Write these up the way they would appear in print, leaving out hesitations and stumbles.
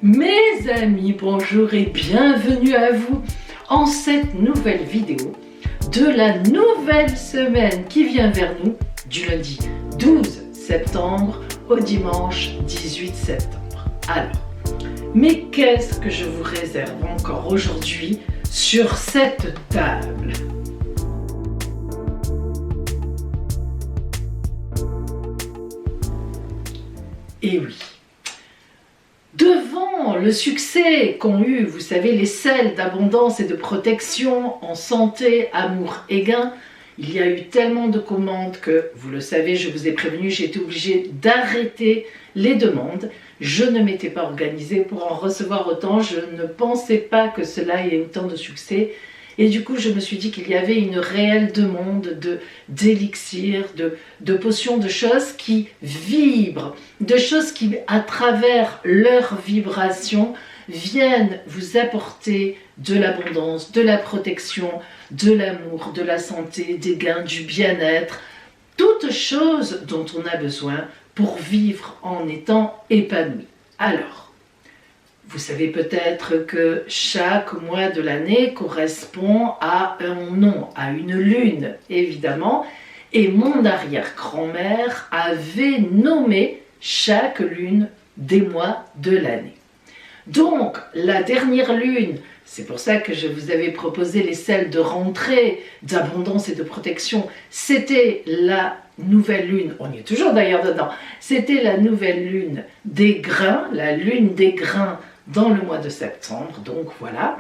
Mes amis, bonjour et bienvenue à vous en cette nouvelle vidéo de la nouvelle semaine qui vient vers nous du lundi 12 septembre au dimanche 18 septembre. Alors, mais qu'est-ce que je vous réserve encore aujourd'hui sur cette table ? Et oui, devant le succès qu'ont eu, vous savez, les sels d'abondance et de protection en santé, amour et gain, il y a eu tellement de commandes que, vous le savez, je vous ai prévenu, j'ai été obligée d'arrêter les demandes. Je ne m'étais pas organisée pour en recevoir autant, je ne pensais pas que cela ait autant de succès. Et du coup, je me suis dit qu'il y avait une réelle demande d'élixirs, de potions, de choses qui vibrent, de choses qui, à travers leur vibration, viennent vous apporter de l'abondance, de la protection, de l'amour, de la santé, des gains, du bien-être, toutes choses dont on a besoin pour vivre en étant épanoui. Alors, vous savez peut-être que chaque mois de l'année correspond à un nom, à une lune, évidemment. Et mon arrière-grand-mère avait nommé chaque lune des mois de l'année. Donc, la dernière lune, c'est pour ça que je vous avais proposé les sels de rentrée, d'abondance et de protection, c'était la nouvelle lune, on y est toujours d'ailleurs dedans, c'était la nouvelle lune des grains, la lune des grains dans le mois de septembre, donc voilà.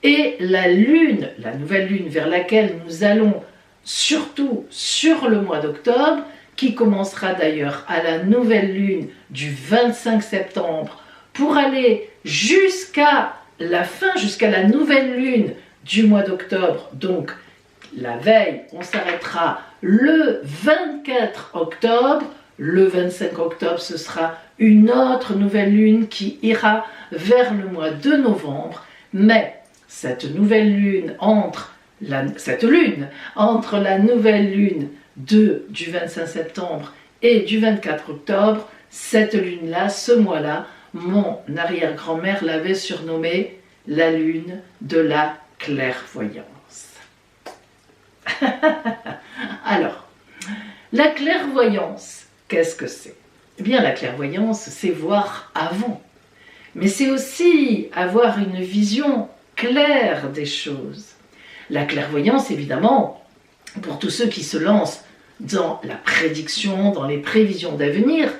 Et la lune, la nouvelle lune vers laquelle nous allons surtout sur le mois d'octobre, qui commencera d'ailleurs à la nouvelle lune du 25 septembre, pour aller jusqu'à la fin, jusqu'à la nouvelle lune du mois d'octobre, donc la veille, on s'arrêtera le 24 octobre, le 25 octobre, ce sera une autre nouvelle lune qui ira vers le mois de novembre, mais cette nouvelle lune entre la nouvelle lune du 25 septembre et du 24 octobre, cette lune-là, ce mois-là, mon arrière-grand-mère l'avait surnommée la lune de la clairvoyance. Alors, la clairvoyance, qu'est-ce que c'est ? Eh bien, la clairvoyance, c'est voir avant. Mais c'est aussi avoir une vision claire des choses. La clairvoyance, évidemment, pour tous ceux qui se lancent dans la prédiction, dans les prévisions d'avenir,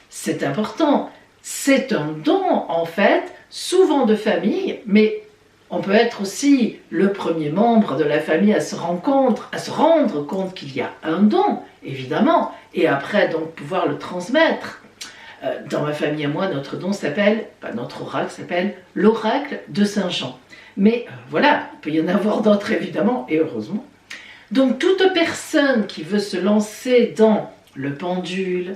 c'est important. C'est un don, en fait, souvent de famille, mais on peut être aussi le premier membre de la famille à se rendre compte qu'il y a un don, évidemment, et après, donc, pouvoir le transmettre. Dans ma famille à moi, notre oracle s'appelle l'oracle de Saint-Jean. Mais voilà, il peut y en avoir d'autres évidemment, et heureusement. Donc toute personne qui veut se lancer dans le pendule,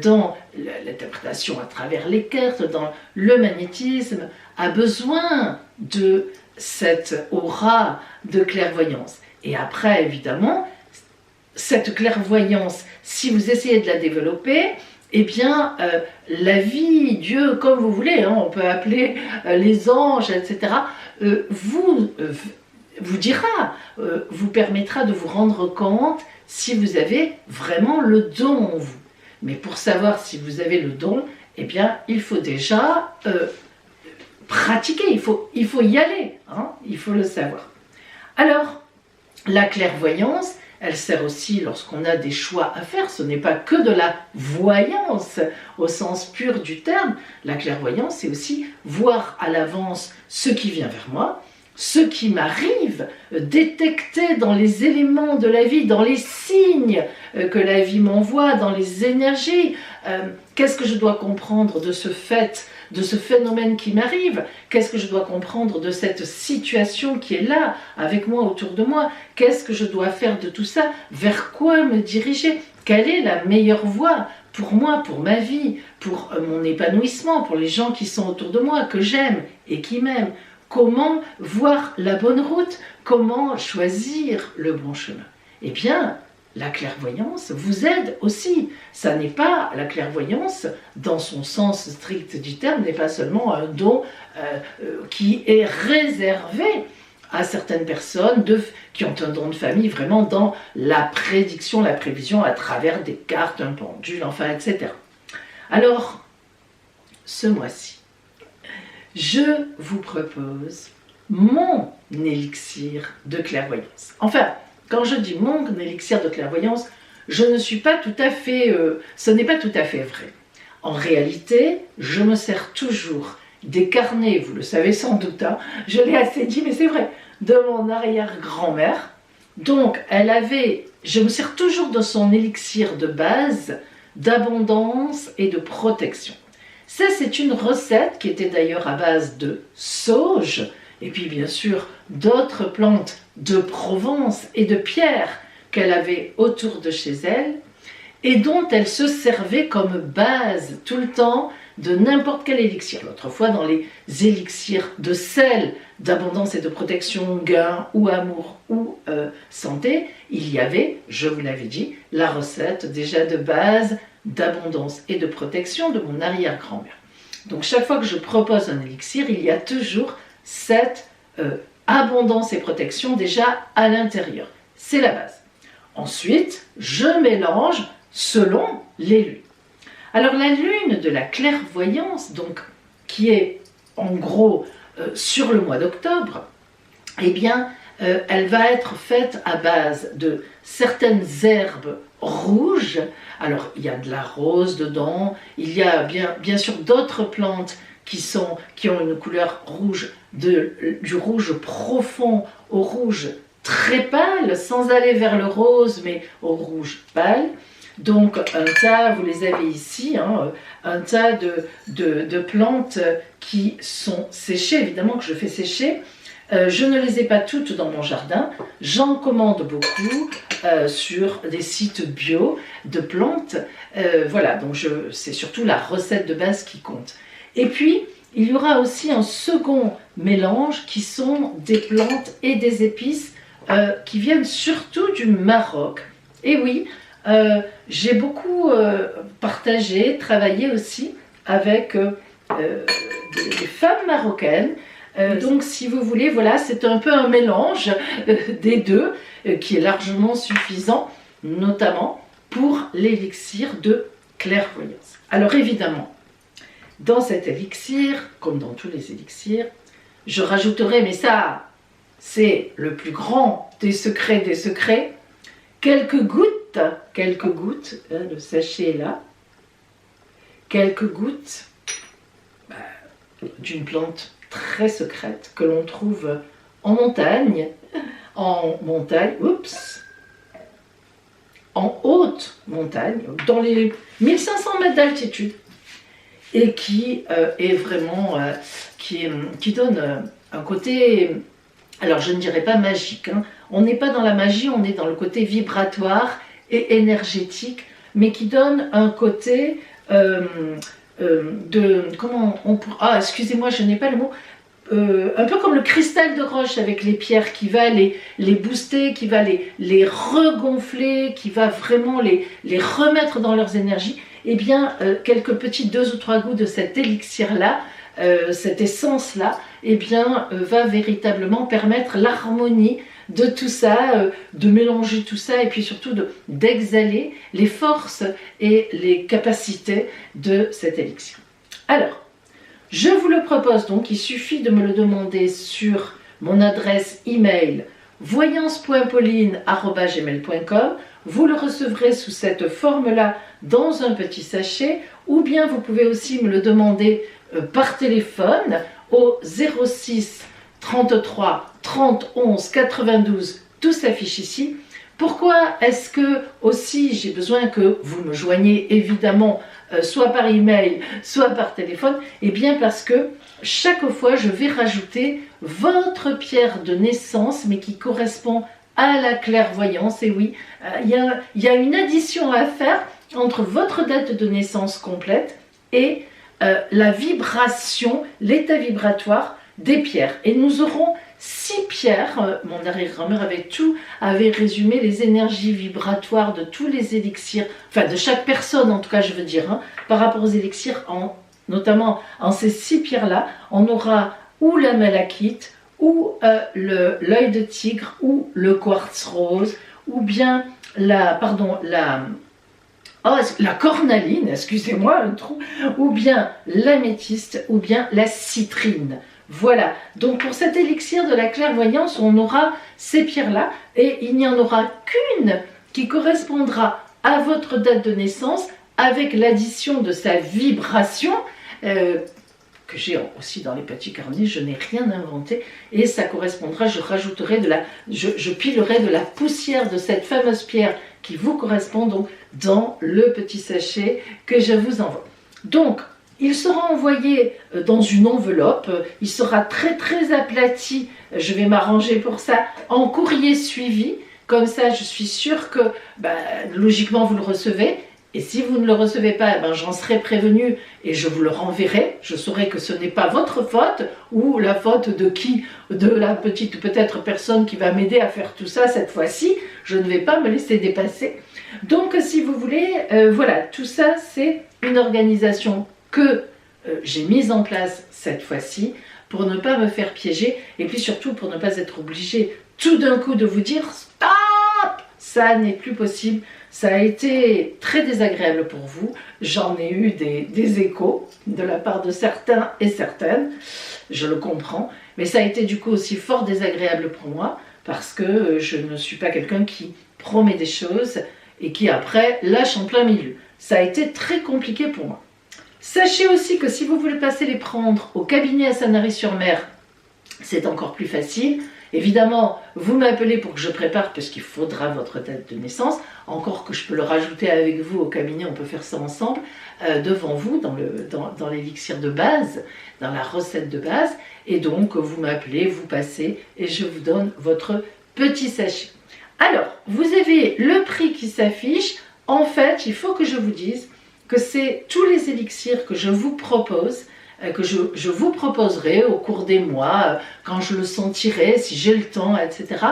dans l'interprétation à travers les cartes, dans le magnétisme, a besoin de cette aura de clairvoyance. Et après, évidemment, cette clairvoyance, si vous essayez de la développer, eh bien, la vie, Dieu, comme vous voulez, hein, on peut appeler les anges, etc., vous dira, vous permettra de vous rendre compte si vous avez vraiment le don en vous. Mais pour savoir si vous avez le don, eh bien, il faut déjà pratiquer, il faut y aller, hein, il faut le savoir. Alors, la clairvoyance, elle sert aussi lorsqu'on a des choix à faire. Ce n'est pas que de la voyance au sens pur du terme. La clairvoyance, c'est aussi voir à l'avance ce qui vient vers moi, ce qui m'arrive, détecter dans les éléments de la vie, dans les signes que la vie m'envoie, dans les énergies. Qu'est-ce que je dois comprendre de ce fait, de ce phénomène qui m'arrive? Qu'est-ce que je dois comprendre de cette situation qui est là, avec moi, autour de moi? Qu'est-ce que je dois faire de tout ça? Vers quoi me diriger? Quelle est la meilleure voie pour moi, pour ma vie, pour mon épanouissement, pour les gens qui sont autour de moi, que j'aime et qui m'aiment? Comment voir la bonne route? Comment choisir le bon chemin? Eh bien, la clairvoyance vous aide aussi. Ça n'est pas, la clairvoyance, dans son sens strict du terme, n'est pas seulement un don qui est réservé à certaines personnes qui ont un don de famille vraiment dans la prédiction, la prévision à travers des cartes, un pendule, enfin, etc. Alors, ce mois-ci, je vous propose mon élixir de clairvoyance. Enfin, quand je dis mon élixir de clairvoyance, je ne suis pas tout à fait, ce n'est pas tout à fait vrai. En réalité, je me sers toujours des carnets, vous le savez sans doute, hein, je l'ai assez dit, mais c'est vrai, de mon arrière-grand-mère. Donc, je me sers toujours de son élixir de base, d'abondance et de protection. Ça, c'est une recette qui était d'ailleurs à base de sauge, et puis bien sûr d'autres plantes de Provence et de pierres qu'elle avait autour de chez elle, et dont elle se servait comme base tout le temps de n'importe quel élixir. L'autre fois, dans les élixirs de sel, d'abondance et de protection, gain ou amour ou santé, il y avait, je vous l'avais dit, la recette déjà de base d'abondance et de protection de mon arrière-grand-mère. Donc chaque fois que je propose un élixir, il y a toujours cette abondance et protection déjà à l'intérieur. C'est la base. Ensuite, je mélange selon les lunes. Alors la lune de la clairvoyance, donc, qui est en gros sur le mois d'octobre, eh bien, elle va être faite à base de certaines herbes rouges. Alors, il y a de la rose dedans, il y a bien sûr d'autres plantes qui ont une couleur rouge, du rouge profond au rouge très pâle, sans aller vers le rose, mais au rouge pâle. Donc un tas, vous les avez ici, hein, un tas de plantes qui sont séchées, évidemment que je fais sécher. Je ne les ai pas toutes dans mon jardin, j'en commande beaucoup sur des sites bio de plantes. Voilà, donc c'est surtout la recette de base qui compte. Et puis, il y aura aussi un second mélange qui sont des plantes et des épices qui viennent surtout du Maroc. Et oui, j'ai beaucoup partagé, travaillé aussi avec des femmes marocaines. Donc si vous voulez, voilà, c'est un peu un mélange des deux qui est largement suffisant, notamment pour l'élixir de clairvoyance. Alors évidemment, dans cet élixir, comme dans tous les élixirs, je rajouterai, mais ça, c'est le plus grand des secrets, quelques gouttes, le sachet est là, quelques gouttes d'une plante très secrète que l'on trouve en montagne, en haute montagne, dans les 1500 mètres d'altitude, et qui est vraiment, qui donne un côté, alors je ne dirais pas magique, hein. On n'est pas dans la magie, on est dans le côté vibratoire et énergétique, mais qui donne un côté excusez-moi, je n'ai pas le mot, un peu comme le cristal de roche avec les pierres qui va les booster, qui va les regonfler, qui va vraiment les remettre dans leurs énergies. Eh bien, quelques petits 2 ou 3 gouttes de cet élixir-là, cette essence-là, eh bien, va véritablement permettre l'harmonie de tout ça, de mélanger tout ça et puis surtout d'exhaler les forces et les capacités de cet élixir. Alors, je vous le propose donc, il suffit de me le demander sur mon adresse email voyance.pauline@gmail.com. Vous le recevrez sous cette forme-là dans un petit sachet, ou bien vous pouvez aussi me le demander par téléphone au 06 33 30 11 92, tout s'affiche ici. Pourquoi est-ce que aussi j'ai besoin que vous me joigniez évidemment soit par email, soit par téléphone? Eh bien parce que chaque fois je vais rajouter votre pierre de naissance, mais qui correspond à la clairvoyance. Et oui, il y a une addition à faire entre votre date de naissance complète et la vibration, l'état vibratoire des pierres. Et nous aurons 6 pierres. Mon arrière-grand-mère avait résumé les énergies vibratoires de tous les élixirs, enfin de chaque personne en tout cas je veux dire, hein, par rapport aux élixirs, notamment en ces 6 pierres-là, on aura ou la malachite, ou l'œil de tigre, ou le quartz rose, ou bien la cornaline, excusez-moi, un trou, ou bien l'améthyste, ou bien la citrine. Voilà, donc pour cet élixir de la clairvoyance, on aura ces pierres-là, et il n'y en aura qu'une qui correspondra à votre date de naissance, avec l'addition de sa vibration, que j'ai aussi dans les petits carnets, je n'ai rien inventé, et ça correspondra, je pilerai de la poussière de cette fameuse pierre qui vous correspond donc dans le petit sachet que je vous envoie. Donc, il sera envoyé dans une enveloppe, il sera très très aplati, je vais m'arranger pour ça, en courrier suivi, comme ça je suis sûre que logiquement vous le recevez, et si vous ne le recevez pas, j'en serai prévenu et je vous le renverrai, je saurai que ce n'est pas votre faute, ou la faute de la petite peut-être personne qui va m'aider à faire tout ça cette fois-ci, je ne vais pas me laisser dépasser. Donc si vous voulez, voilà, tout ça c'est une organisation que j'ai mise en place cette fois-ci pour ne pas me faire piéger et puis surtout pour ne pas être obligée tout d'un coup de vous dire stop, ça n'est plus possible, ça a été très désagréable pour vous, j'en ai eu des échos de la part de certains et certaines, je le comprends, mais ça a été du coup aussi fort désagréable pour moi parce que je ne suis pas quelqu'un qui promet des choses et qui après lâche en plein milieu. Ça a été très compliqué pour moi. Sachez aussi que si vous voulez passer les prendre au cabinet à Sanary-sur-Mer, c'est encore plus facile. Évidemment, vous m'appelez pour que je prépare parce qu'il faudra votre date de naissance. Encore que je peux le rajouter avec vous au cabinet, on peut faire ça ensemble, devant vous, dans l'élixir de base, dans la recette de base. Et donc, vous m'appelez, vous passez et je vous donne votre petit sachet. Alors, vous avez le prix qui s'affiche. En fait, il faut que je vous dise que c'est tous les élixirs que je vous propose, que je vous proposerai au cours des mois, quand je le sentirai, si j'ai le temps, etc.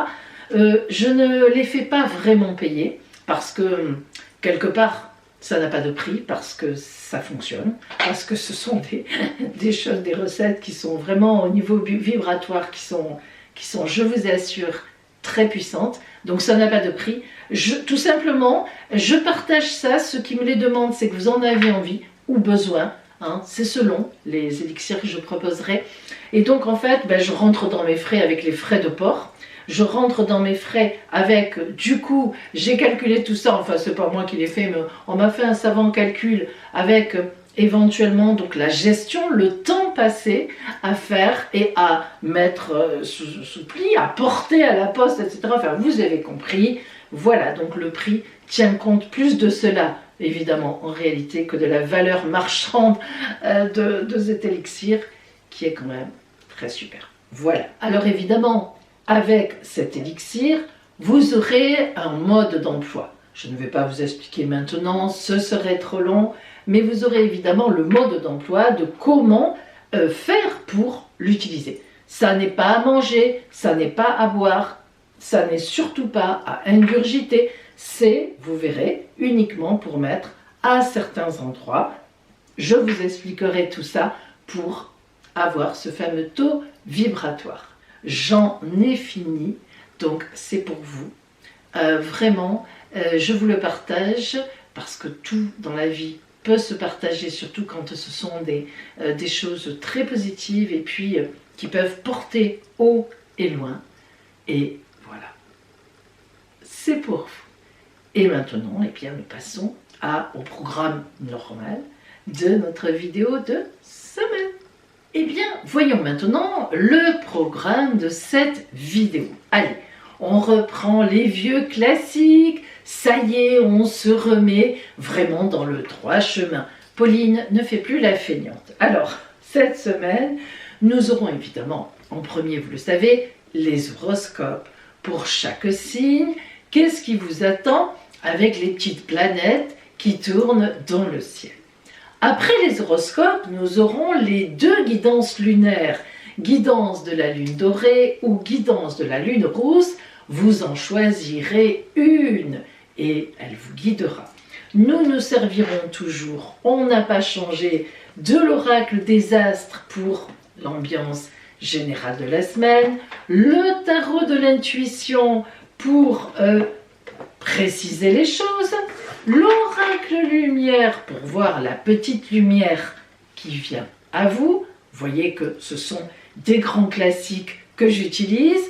Je ne les fais pas vraiment payer, parce que quelque part, ça n'a pas de prix, parce que ça fonctionne, parce que ce sont des choses, des recettes qui sont vraiment au niveau vibratoire, qui sont, je vous assure, très puissantes. Donc ça n'a pas de prix. Tout simplement, je partage ça. Ceux qui me les demandent, c'est que vous en avez envie ou besoin. Hein, c'est selon les élixirs que je proposerai. Et donc en fait, je rentre dans mes frais avec les frais de port. Je rentre dans mes frais avec, du coup, j'ai calculé tout ça. Enfin, c'est pas moi qui l'ai fait, mais on m'a fait un savant calcul avec éventuellement donc la gestion, le temps passé à faire et à mettre sous pli, à porter à la poste, etc. Enfin, vous avez compris. Voilà, donc le prix tient compte plus de cela, évidemment, en réalité, que de la valeur marchande de cet élixir, qui est quand même très super. Voilà. Alors évidemment, avec cet élixir, vous aurez un mode d'emploi. Je ne vais pas vous expliquer maintenant, ce serait trop long, mais vous aurez évidemment le mode d'emploi de comment faire pour l'utiliser. Ça n'est pas à manger, ça n'est pas à boire, ça n'est surtout pas à ingurgiter, c'est, vous verrez, uniquement pour mettre à certains endroits. Je vous expliquerai tout ça pour avoir ce fameux taux vibratoire. J'en ai fini, donc c'est pour vous. Vraiment, je vous le partage parce que tout dans la vie peut se partager, surtout quand ce sont des choses très positives et puis qui peuvent porter haut et loin. Et voilà, c'est pour vous. Et maintenant, eh bien, nous passons au programme normal de notre vidéo de semaine. Eh bien, voyons maintenant le programme de cette vidéo. Allez, on reprend les vieux classiques. Ça y est, on se remet vraiment dans le droit chemin. Pauline ne fait plus la feignante. Alors, cette semaine, nous aurons évidemment, en premier, vous le savez, les horoscopes pour chaque signe. Qu'est-ce qui vous attend avec les petites planètes qui tournent dans le ciel? Après les horoscopes, nous aurons les 2 guidances lunaires guidance de la lune dorée ou guidance de la lune rousse, vous en choisirez une et elle vous guidera. Nous nous servirons toujours, on n'a pas changé, de l'oracle des astres pour l'ambiance générale de la semaine, le tarot de l'intuition pour préciser les choses, l'oracle lumière pour voir la petite lumière qui vient à vous. Vous voyez que ce sont des grands classiques que j'utilise.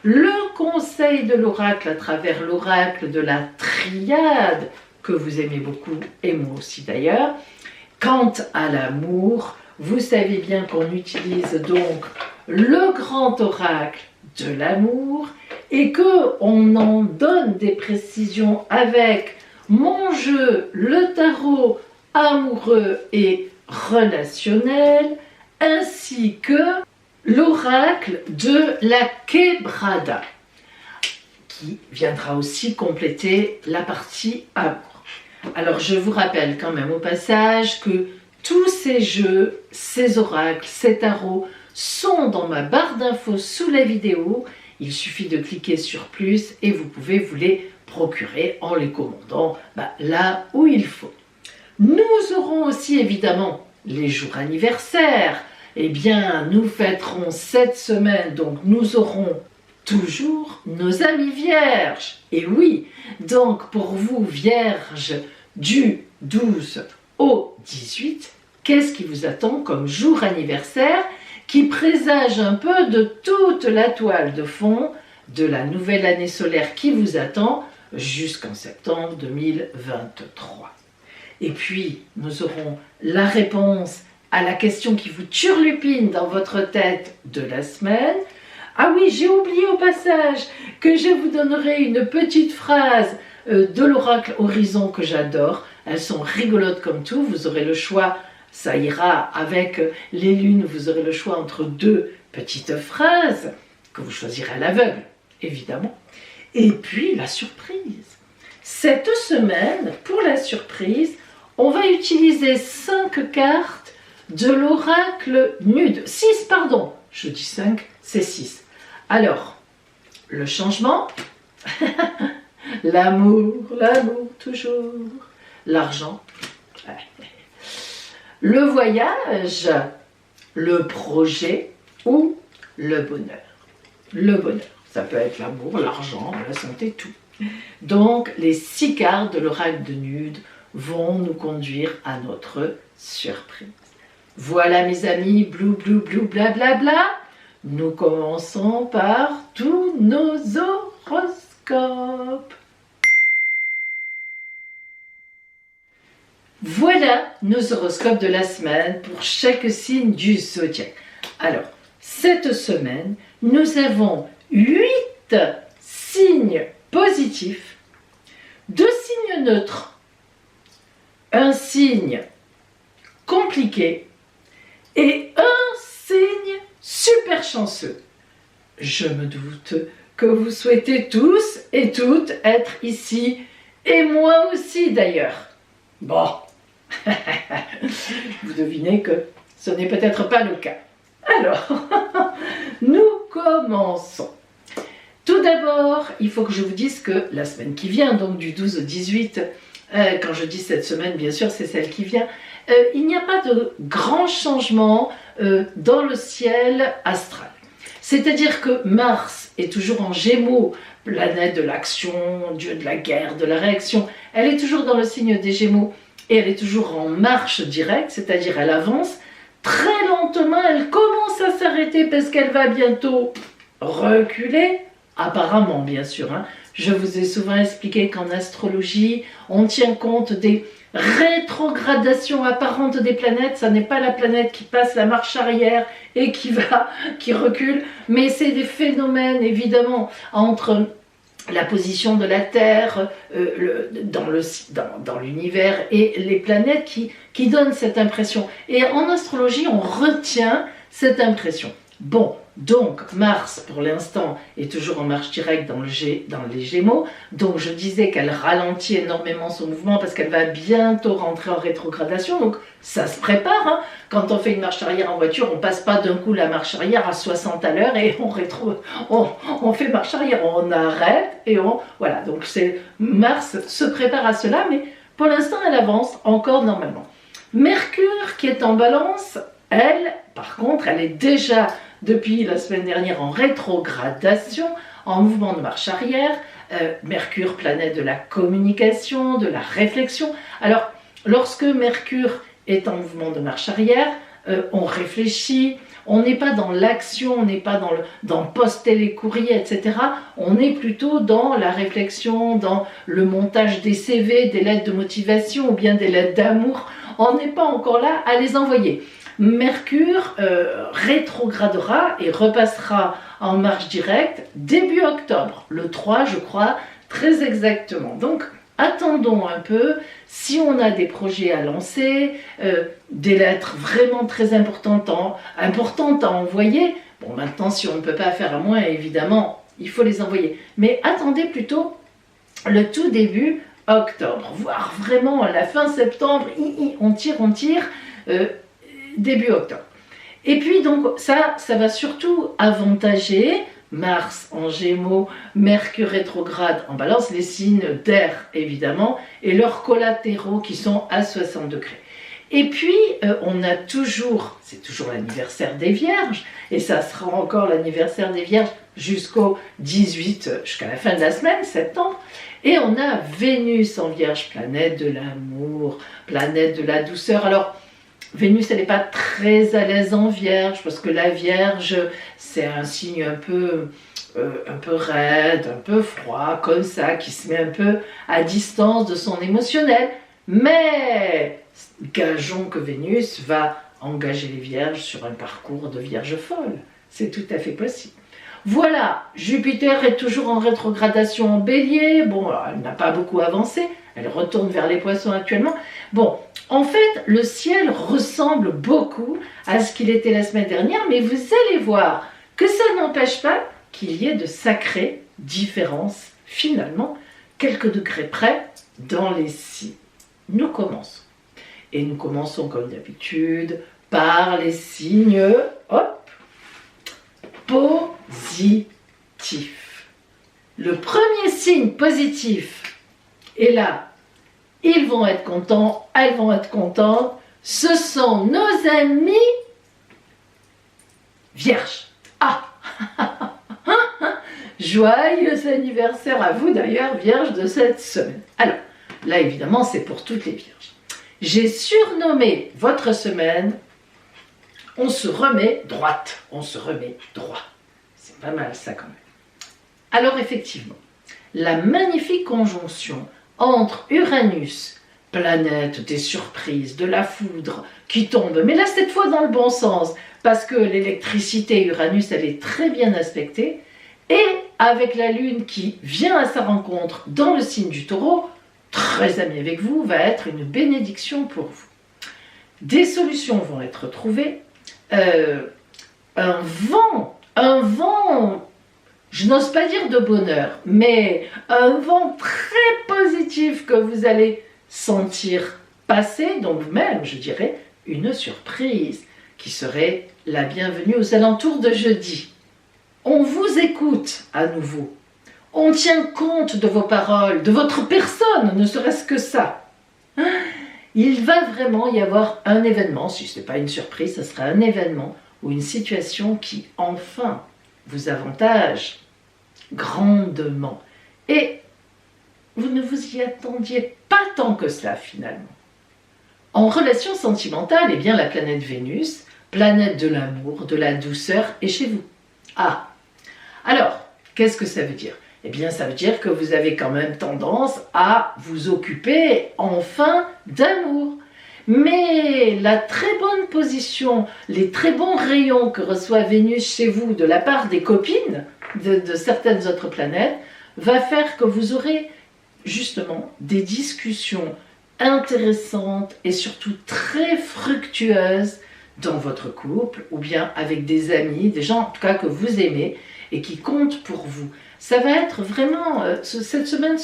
Le conseil de l'oracle à travers l'oracle de la triade, que vous aimez beaucoup, et moi aussi d'ailleurs. Quant à l'amour, vous savez bien qu'on utilise donc le grand oracle de l'amour et qu'on en donne des précisions avec mon jeu, le tarot amoureux et relationnel, ainsi que l'oracle de la quebrada, qui viendra aussi compléter la partie amour. Alors je vous rappelle quand même au passage que tous ces jeux, ces oracles, ces tarots sont dans ma barre d'infos sous la vidéo. Il suffit de cliquer sur plus et vous pouvez vous les procurer en les commandant là où il faut. Nous aurons aussi évidemment les jours anniversaires. Eh bien, nous fêterons cette semaine, donc nous aurons toujours nos amis vierges. Et oui, donc pour vous vierges du 12 au 18, qu'est-ce qui vous attend comme jour anniversaire qui présage un peu de toute la toile de fond de la nouvelle année solaire qui vous attend jusqu'en septembre 2023. Et puis, nous aurons la réponse à la question qui vous turlupine dans votre tête de la semaine. Ah oui, j'ai oublié au passage que je vous donnerai une petite phrase de l'oracle Horizon que j'adore. Elles sont rigolotes comme tout, vous aurez le choix, ça ira avec les lunes, vous aurez le choix entre deux petites phrases que vous choisirez à l'aveugle, évidemment. Et puis la surprise. Cette semaine, pour la surprise, on va utiliser 5 cartes de l'oracle nude. 6, pardon, je dis 5, c'est 6. Alors, le changement, l'amour, l'amour toujours, l'argent, le voyage, le projet ou le bonheur. Le bonheur, ça peut être l'amour, l'argent, la santé, tout. Donc, les 6 cartes de l'oracle de nude vont nous conduire à notre surprise. Voilà mes amis, blou blou blou bla bla bla. Nous commençons par tous nos horoscopes. Voilà nos horoscopes de la semaine pour chaque signe du zodiaque. Alors, cette semaine, nous avons 8 signes positifs, 2 signes neutres, un signe compliqué et un signe super chanceux. Je me doute que vous souhaitez tous et toutes être ici, et moi aussi d'ailleurs. Bon, vous devinez que ce n'est peut-être pas le cas. Alors, nous commençons. Tout d'abord, il faut que je vous dise que la semaine qui vient, donc du 12 au 18, quand je dis cette semaine, bien sûr, c'est celle qui vient, il n'y a pas de grands changements dans le ciel astral. C'est-à-dire que Mars est toujours en Gémeaux, planète de l'action, dieu de la guerre, de la réaction. Elle est toujours dans le signe des Gémeaux et elle est toujours en marche directe, c'est-à-dire elle avance très lentement, elle commence à s'arrêter parce qu'elle va bientôt reculer, apparemment bien sûr. Je vous ai souvent expliqué qu'en astrologie, on tient compte des rétrogradations apparentes des planètes. Ça n'est pas la planète qui passe la marche arrière et qui recule, mais c'est des phénomènes évidemment entre la position de la Terre dans l'univers et les planètes qui donnent cette impression. Et en astrologie, on retient cette impression. Bon, donc Mars, pour l'instant, est toujours en marche directe dans les Gémeaux. Donc je disais qu'elle ralentit énormément son mouvement parce qu'elle va bientôt rentrer en rétrogradation. Donc ça se prépare. Hein. Quand on fait une marche arrière en voiture, on passe pas d'un coup la marche arrière à 60 à l'heure et on fait marche arrière. On arrête et voilà. Donc Mars se prépare à cela, mais pour l'instant, elle avance encore normalement. Mercure, qui est en Balance, elle, par contre, elle est déjà depuis la semaine dernière en rétrogradation, en mouvement de marche arrière. Mercure, planète de la communication, de la réflexion. Alors, lorsque Mercure est en mouvement de marche arrière, on réfléchit, on n'est pas dans l'action, on n'est pas dans poster les courriers, etc. On est plutôt dans la réflexion, dans le montage des CV, des lettres de motivation ou bien des lettres d'amour. On n'est pas encore là à les envoyer. Mercure rétrogradera et repassera en marche directe début octobre, le 3 je crois, très exactement. Donc attendons un peu, si on a des projets à lancer, des lettres vraiment très importantes à envoyer, bon maintenant si on ne peut pas faire à moins, évidemment, il faut les envoyer. Mais attendez plutôt le tout début octobre, voire vraiment à la fin septembre, on tire, début octobre. Et puis donc ça va surtout avantager Mars en Gémeaux, Mercure rétrograde en Balance, les signes d'air évidemment, et leurs collatéraux qui sont à 60 degrés. Et puis on a c'est toujours l'anniversaire des Vierges, et ça sera encore l'anniversaire des Vierges jusqu'au 18, jusqu'à la fin de la semaine, septembre. Et on a Vénus en Vierge, planète de l'amour, planète de la douceur. Alors Vénus, elle n'est pas très à l'aise en Vierge, parce que la Vierge, c'est un signe un peu raide, un peu froid, comme ça, qui se met un peu à distance de son émotionnel. Mais gageons que Vénus va engager les Vierges sur un parcours de Vierge folle. C'est tout à fait possible. Voilà, Jupiter est toujours en rétrogradation en Bélier. Bon, alors, elle n'a pas beaucoup avancé. Elle retourne vers les Poissons actuellement. Bon, en fait, le ciel ressemble beaucoup à ce qu'il était la semaine dernière, mais vous allez voir que ça n'empêche pas qu'il y ait de sacrées différences, finalement, quelques degrés près, dans les signes. Nous commençons. Et nous commençons comme d'habitude par les signes, positifs. Le premier signe positif est là. Ils vont être contents, elles vont être contentes. Ce sont nos amis Vierges. Ah Joyeux anniversaire à vous d'ailleurs, Vierges, de cette semaine. Alors, là évidemment, c'est pour toutes les Vierges. J'ai surnommé votre semaine « On se remet droite ». On se remet droit. C'est pas mal ça quand même. Alors effectivement, la magnifique conjonction entre Uranus, planète des surprises, de la foudre qui tombe, mais là cette fois dans le bon sens, parce que l'électricité Uranus, elle est très bien aspectée, et avec la Lune qui vient à sa rencontre dans le signe du Taureau, très ami avec vous, va être une bénédiction pour vous. Des solutions vont être trouvées, un vent, je n'ose pas dire de bonheur, mais un vent très positif que vous allez sentir passer, donc même, je dirais, une surprise qui serait la bienvenue aux alentours de jeudi. On vous écoute à nouveau. On tient compte de vos paroles, de votre personne, ne serait-ce que ça. Il va vraiment y avoir un événement, si ce n'est pas une surprise, ce sera un événement ou une situation qui, enfin, vous avantage grandement. Et vous ne vous y attendiez pas tant que cela, finalement. En relation sentimentale, eh bien, la planète Vénus, planète de l'amour, de la douceur, est chez vous. Ah, alors, qu'est-ce que ça veut dire ? Eh bien, ça veut dire que vous avez quand même tendance à vous occuper, enfin, d'amour. Mais la très bonne position, les très bons rayons que reçoit Vénus chez vous de la part des copines de certaines autres planètes, va faire que vous aurez justement des discussions intéressantes et surtout très fructueuses dans votre couple ou bien avec des amis, des gens en tout cas que vous aimez et qui comptent pour vous. Ça va être vraiment, cette semaine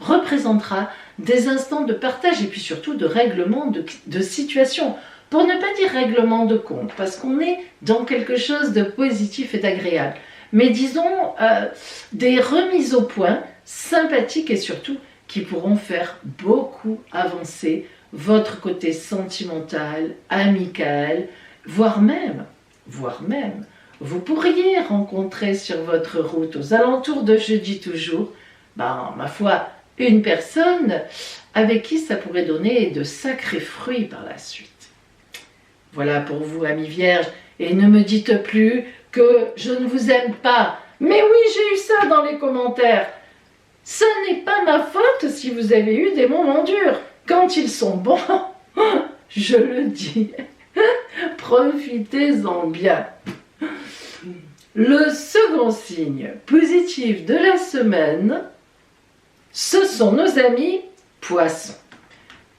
représentera des instants de partage et puis surtout de règlement de situation. Pour ne pas dire règlement de compte, parce qu'on est dans quelque chose de positif et d'agréable. Mais disons, des remises au point sympathiques et surtout qui pourront faire beaucoup avancer votre côté sentimental, amical, voire même, vous pourriez rencontrer sur votre route, aux alentours de jeudi toujours, ma foi, une personne avec qui ça pourrait donner de sacrés fruits par la suite. Voilà pour vous, amis vierges, et ne me dites plus que je ne vous aime pas. Mais oui, j'ai eu ça dans les commentaires. Ce n'est pas ma faute si vous avez eu des moments durs. Quand ils sont bons, je le dis, profitez-en bien. Le second signe positif de la semaine, ce sont nos amis poissons.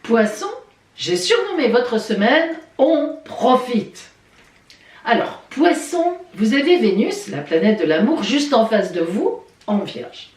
Poissons, j'ai surnommé votre semaine « On profite ». Alors, poisson, vous avez Vénus, la planète de l'amour, juste en face de vous, en Vierge.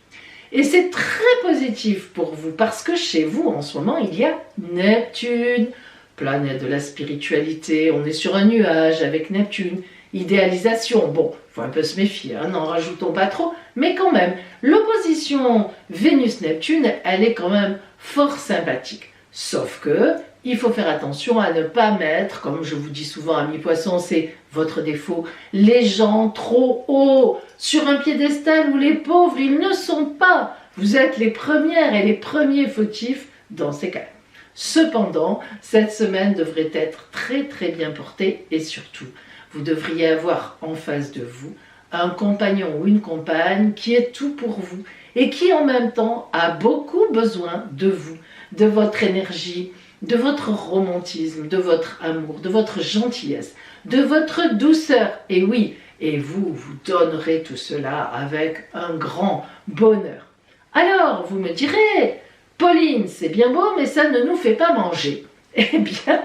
Et c'est très positif pour vous, parce que chez vous, en ce moment, il y a Neptune, planète de la spiritualité, on est sur un nuage avec Neptune, idéalisation, bon, il faut un peu se méfier, n'en rajoutons pas trop, mais quand même, l'opposition Vénus-Neptune, elle est quand même fort sympathique. Sauf que, il faut faire attention à ne pas mettre, comme je vous dis souvent, amis poissons, c'est votre défaut, les gens trop haut, sur un piédestal où les pauvres, ils ne sont pas. Vous êtes les premières et les premiers fautifs dans ces cas. Cependant, cette semaine devrait être très très bien portée et surtout, vous devriez avoir en face de vous un compagnon ou une compagne qui est tout pour vous et qui en même temps a beaucoup besoin de vous, de votre énergie, de votre romantisme, de votre amour, de votre gentillesse, de votre douceur. Et oui, et vous donnerez tout cela avec un grand bonheur. Alors, vous me direz, Pauline, c'est bien beau, mais ça ne nous fait pas manger. Eh bien,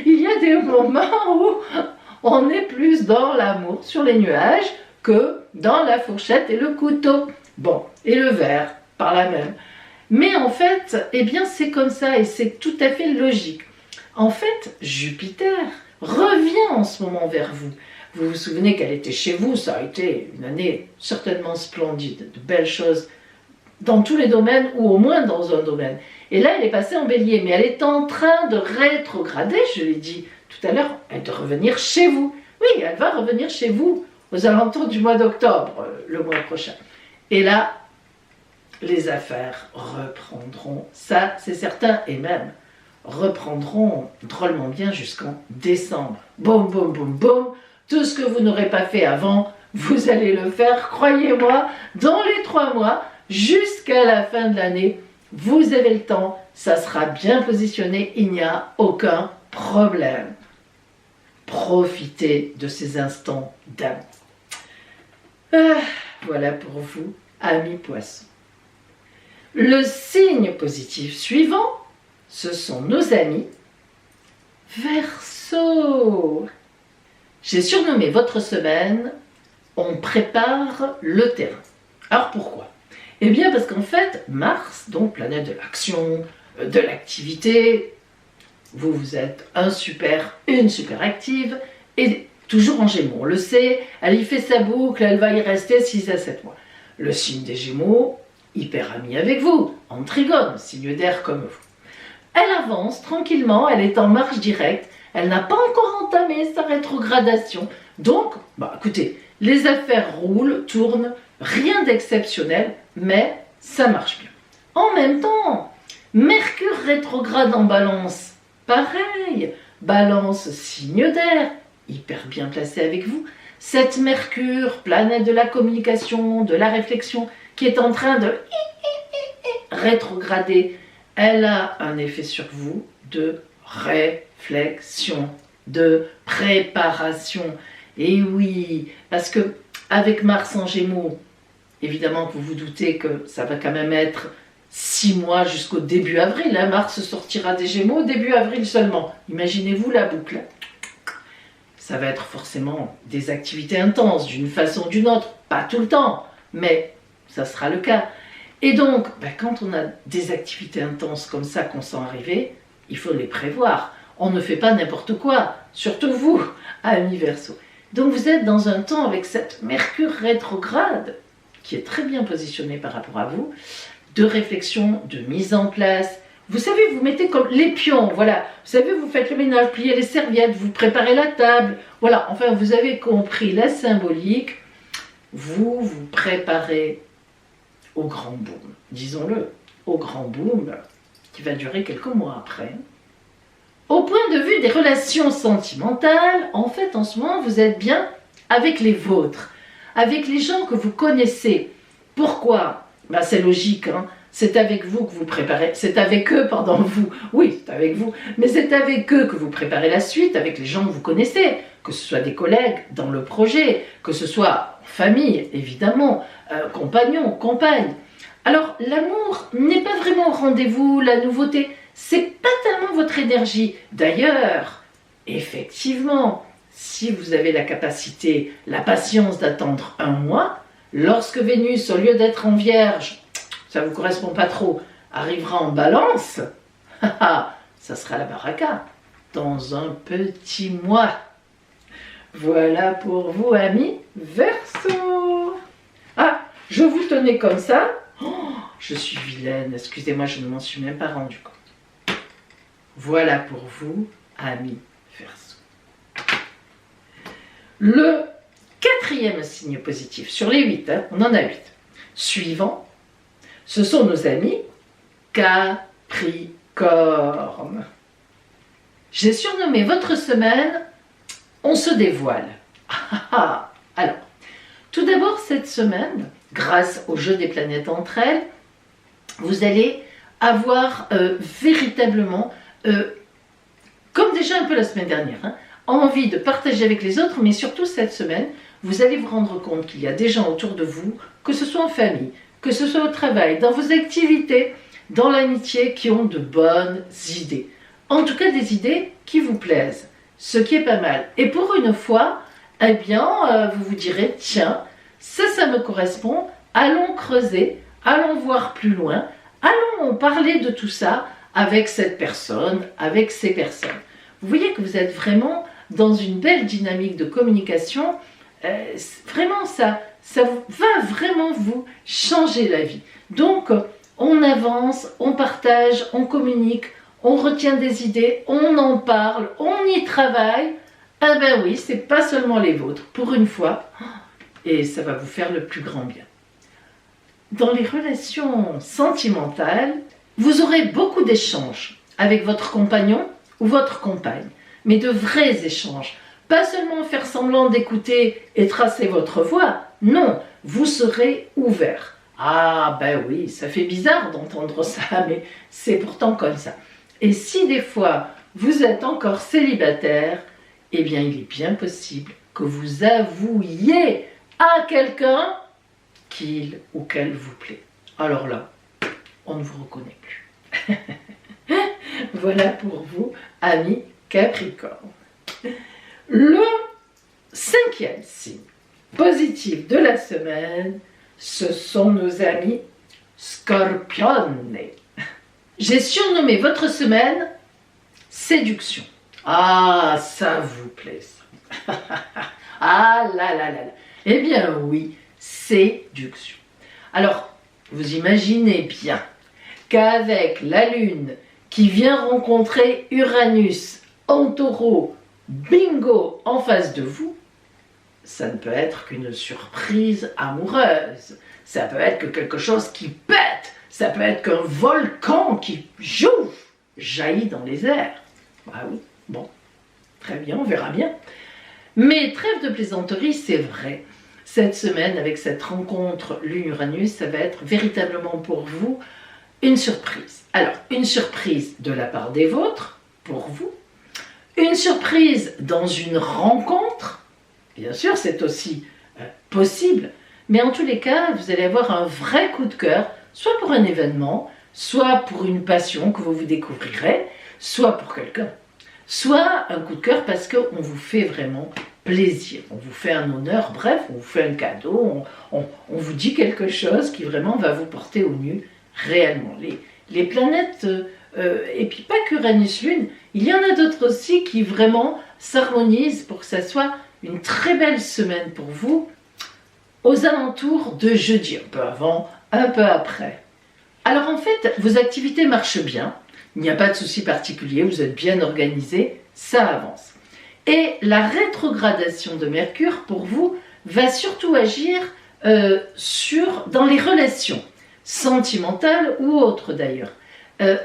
il y a des moments où on est plus dans l'amour sur les nuages que dans la fourchette et le couteau. Bon, et le verre, par là même. Mais en fait, eh bien c'est comme ça et c'est tout à fait logique. En fait, Jupiter revient en ce moment vers vous. Vous vous souvenez qu'elle était chez vous, ça a été une année certainement splendide, de belles choses dans tous les domaines ou au moins dans un domaine. Et là, elle est passée en bélier, mais elle est en train de rétrograder, je l'ai dit tout à l'heure, de revenir chez vous. Oui, elle va revenir chez vous aux alentours du mois d'octobre, le mois prochain. Et là, les affaires reprendront, ça c'est certain, et même reprendront drôlement bien jusqu'en décembre. Boum, boum, boum, boum, tout ce que vous n'aurez pas fait avant, vous allez le faire, croyez-moi, dans les 3 mois, jusqu'à la fin de l'année, vous avez le temps, ça sera bien positionné, il n'y a aucun problème. Profitez de ces instants d'amour. Voilà pour vous, amis poissons. Le signe positif suivant, ce sont nos amis Verseau. J'ai surnommé votre semaine « On prépare le terrain ». Alors pourquoi? Eh bien parce qu'en fait, Mars, donc planète de l'action, de l'activité, vous êtes une super active, et toujours en Gémeaux, on le sait, elle y fait sa boucle, elle va y rester 6 à 7 mois. Le signe des Gémeaux, hyper ami avec vous, en Trigone, signe d'air comme vous. Elle avance tranquillement, elle est en marche directe, elle n'a pas encore entamé sa rétrogradation. Donc, écoutez, les affaires roulent, tournent, rien d'exceptionnel, mais ça marche bien. En même temps, Mercure rétrograde en Balance, pareil, Balance, signe d'air, hyper bien placé avec vous. Cette Mercure, planète de la communication, de la réflexion, qui est en train de rétrograder, elle a un effet sur vous de réflexion, de préparation. Et oui, parce que avec Mars en Gémeaux, évidemment vous vous doutez que ça va quand même être 6 mois jusqu'au début avril. Mars sortira des Gémeaux début avril seulement. Imaginez-vous la boucle. ça va être forcément des activités intenses d'une façon ou d'une autre, pas tout le temps, mais ça sera le cas. Et donc, quand on a des activités intenses comme ça qu'on sent arriver, il faut les prévoir. On ne fait pas n'importe quoi, surtout vous, amis Verseau. Donc vous êtes dans un temps avec cette Mercure rétrograde, qui est très bien positionnée par rapport à vous, de réflexion, de mise en place. Vous savez, vous mettez comme les pions, voilà. Vous savez, vous faites le ménage, pliez les serviettes, vous préparez la table. Voilà, enfin, vous avez compris la symbolique. Vous vous préparez au grand boom, disons-le, au grand boom, qui va durer quelques mois après. Au point de vue des relations sentimentales, en fait, en ce moment, vous êtes bien avec les vôtres, avec les gens que vous connaissez. Pourquoi? C'est logique, hein. C'est avec vous que vous préparez, c'est avec eux, pardon, vous, oui, c'est avec vous, mais c'est avec eux que vous préparez la suite, avec les gens que vous connaissez, que ce soit des collègues dans le projet, que ce soit en famille, évidemment, compagnons, compagnes. Alors, l'amour n'est pas vraiment au rendez-vous, la nouveauté, c'est pas tellement votre énergie. D'ailleurs, effectivement, si vous avez la capacité, la patience d'attendre un mois, lorsque Vénus, au lieu d'être en Vierge, ça ne vous correspond pas trop, arrivera en Balance, ça sera la baraka, dans un petit mois. Voilà pour vous, amis Verseau. Ah, je vous tenais comme ça. Oh, je suis vilaine, excusez-moi, je ne m'en suis même pas rendu compte. Voilà pour vous, amis Verseau. Le quatrième signe positif, sur les 8, on en a 8, suivant, ce sont nos amis Capricorne. J'ai surnommé votre semaine « On se dévoile ». Alors, tout d'abord, cette semaine, grâce au jeu des planètes entre elles, vous allez avoir véritablement, comme déjà un peu la semaine dernière, envie de partager avec les autres, mais surtout cette semaine, vous allez vous rendre compte qu'il y a des gens autour de vous, que ce soit en famille, que ce soit au travail, dans vos activités, dans l'amitié, qui ont de bonnes idées. En tout cas, des idées qui vous plaisent, ce qui est pas mal. Et pour une fois, eh bien, vous vous direz, tiens, ça me correspond, allons creuser, allons voir plus loin, allons parler de tout ça avec cette personne, avec ces personnes. Vous voyez que vous êtes vraiment dans une belle dynamique de communication, vraiment ça va vraiment vous changer la vie. Donc, on avance, on partage, on communique, on retient des idées, on en parle, on y travaille. Ah ben oui, c'est pas seulement les vôtres, pour une fois, et ça va vous faire le plus grand bien. Dans les relations sentimentales, vous aurez beaucoup d'échanges avec votre compagnon ou votre compagne, mais de vrais échanges. Pas seulement faire semblant d'écouter et tracer votre voie, non, vous serez ouvert. Ah ben oui, ça fait bizarre d'entendre ça, mais c'est pourtant comme ça. Et si des fois vous êtes encore célibataire, eh bien il est bien possible que vous avouiez à quelqu'un qu'il ou qu'elle vous plaît. Alors là, on ne vous reconnaît plus. Voilà pour vous, amis Capricorne. Le cinquième signe positif de la semaine, ce sont nos amis Scorpione. J'ai surnommé votre semaine séduction. Ah, ça vous plaît ça. Ah là là là là. Eh bien oui, séduction. Alors, vous imaginez bien qu'avec la Lune qui vient rencontrer Uranus en Taureau, bingo, en face de vous, ça ne peut être qu'une surprise amoureuse. Ça peut être que quelque chose qui pète. Ça peut être qu'un volcan qui jaillit dans les airs. Ah oui, bon, très bien, on verra bien. Mais trêve de plaisanterie, c'est vrai. Cette semaine, avec cette rencontre Lune-Uranus, ça va être véritablement pour vous une surprise. Alors, une surprise de la part des vôtres, pour vous. Une surprise dans une rencontre, bien sûr, c'est aussi possible. Mais en tous les cas, vous allez avoir un vrai coup de cœur, soit pour un événement, soit pour une passion que vous vous découvrirez, soit pour quelqu'un. soit un coup de cœur parce qu'on vous fait vraiment plaisir, on vous fait un honneur, bref, on vous fait un cadeau, on vous dit quelque chose qui vraiment va vous porter au nu réellement. Les planètes, et puis pas que Uranus-Lune, il y en a d'autres aussi qui vraiment s'harmonisent pour que ça soit une très belle semaine pour vous, aux alentours de jeudi, un peu avant, un peu après. Alors en fait, vos activités marchent bien, il n'y a pas de souci particulier, vous êtes bien organisé, ça avance. Et la rétrogradation de Mercure, pour vous, va surtout agir dans les relations, sentimentales ou autres d'ailleurs.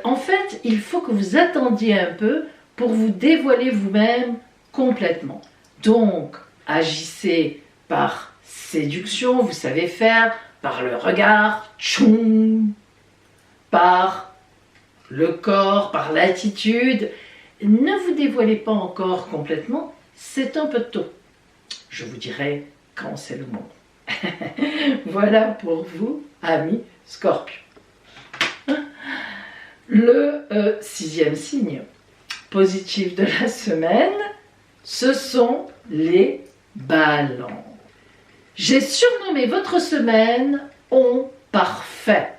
En fait, il faut que vous attendiez un peu pour vous dévoiler vous-même complètement. Donc, agissez par séduction, vous savez faire, par le regard, tchoum, par le corps, par l'attitude. Ne vous dévoilez pas encore complètement, c'est un peu tôt. Je vous dirai quand c'est le moment. Voilà pour vous, amis Scorpion. Le sixième signe positif de la semaine, ce sont les balances. J'ai surnommé votre semaine on parfait,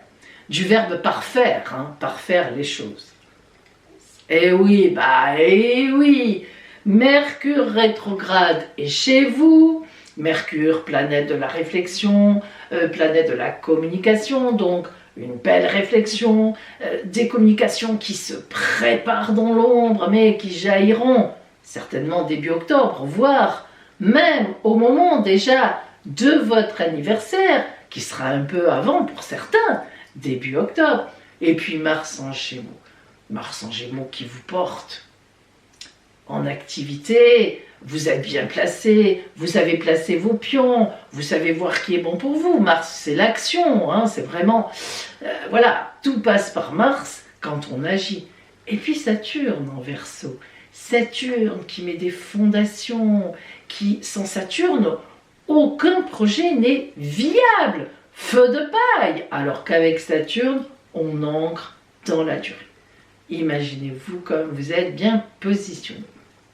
du verbe parfaire, parfaire les choses. Eh oui, Mercure rétrograde est chez vous, Mercure, planète de la réflexion, planète de la communication, donc une belle réflexion, des communications qui se préparent dans l'ombre, mais qui jailliront certainement début octobre, voire même au moment déjà de votre anniversaire, qui sera un peu avant pour certains, début octobre. Et puis Mars en Gémeaux. Mars en Gémeaux qui vous porte en activité, vous êtes bien placé, vous avez placé vos pions, vous savez voir qui est bon pour vous. Mars, c'est l'action, c'est vraiment... voilà, tout passe par Mars quand on agit. Et puis Saturne en Verseau. Saturne qui met des fondations, qui, sans Saturne, aucun projet n'est viable. Feu de paille, alors qu'avec Saturne, on ancre dans la durée. Imaginez-vous comme vous êtes bien positionné.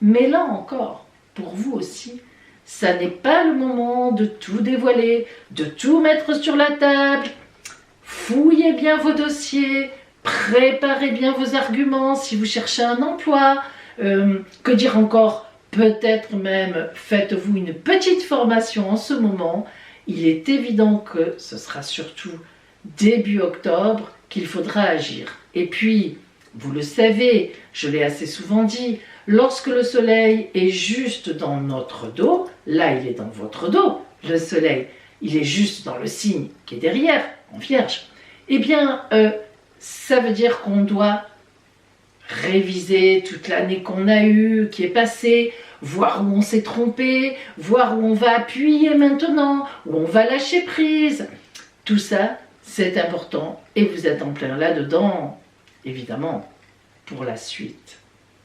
Mais là encore, pour vous aussi, ça n'est pas le moment de tout dévoiler, de tout mettre sur la table. Fouillez bien vos dossiers, préparez bien vos arguments si vous cherchez un emploi. Que dire encore? Peut-être même faites-vous une petite formation en ce moment. Il est évident que ce sera surtout début octobre qu'il faudra agir. Et puis, vous le savez, je l'ai assez souvent dit, lorsque le soleil est juste dans notre dos, là il est dans votre dos, le soleil, il est juste dans le signe qui est derrière, en Vierge, eh bien, ça veut dire qu'on doit réviser toute l'année qu'on a eue, qui est passée, voir où on s'est trompé, voir où on va appuyer maintenant, où on va lâcher prise. Tout ça, c'est important et vous êtes en plein là-dedans, évidemment, pour la suite.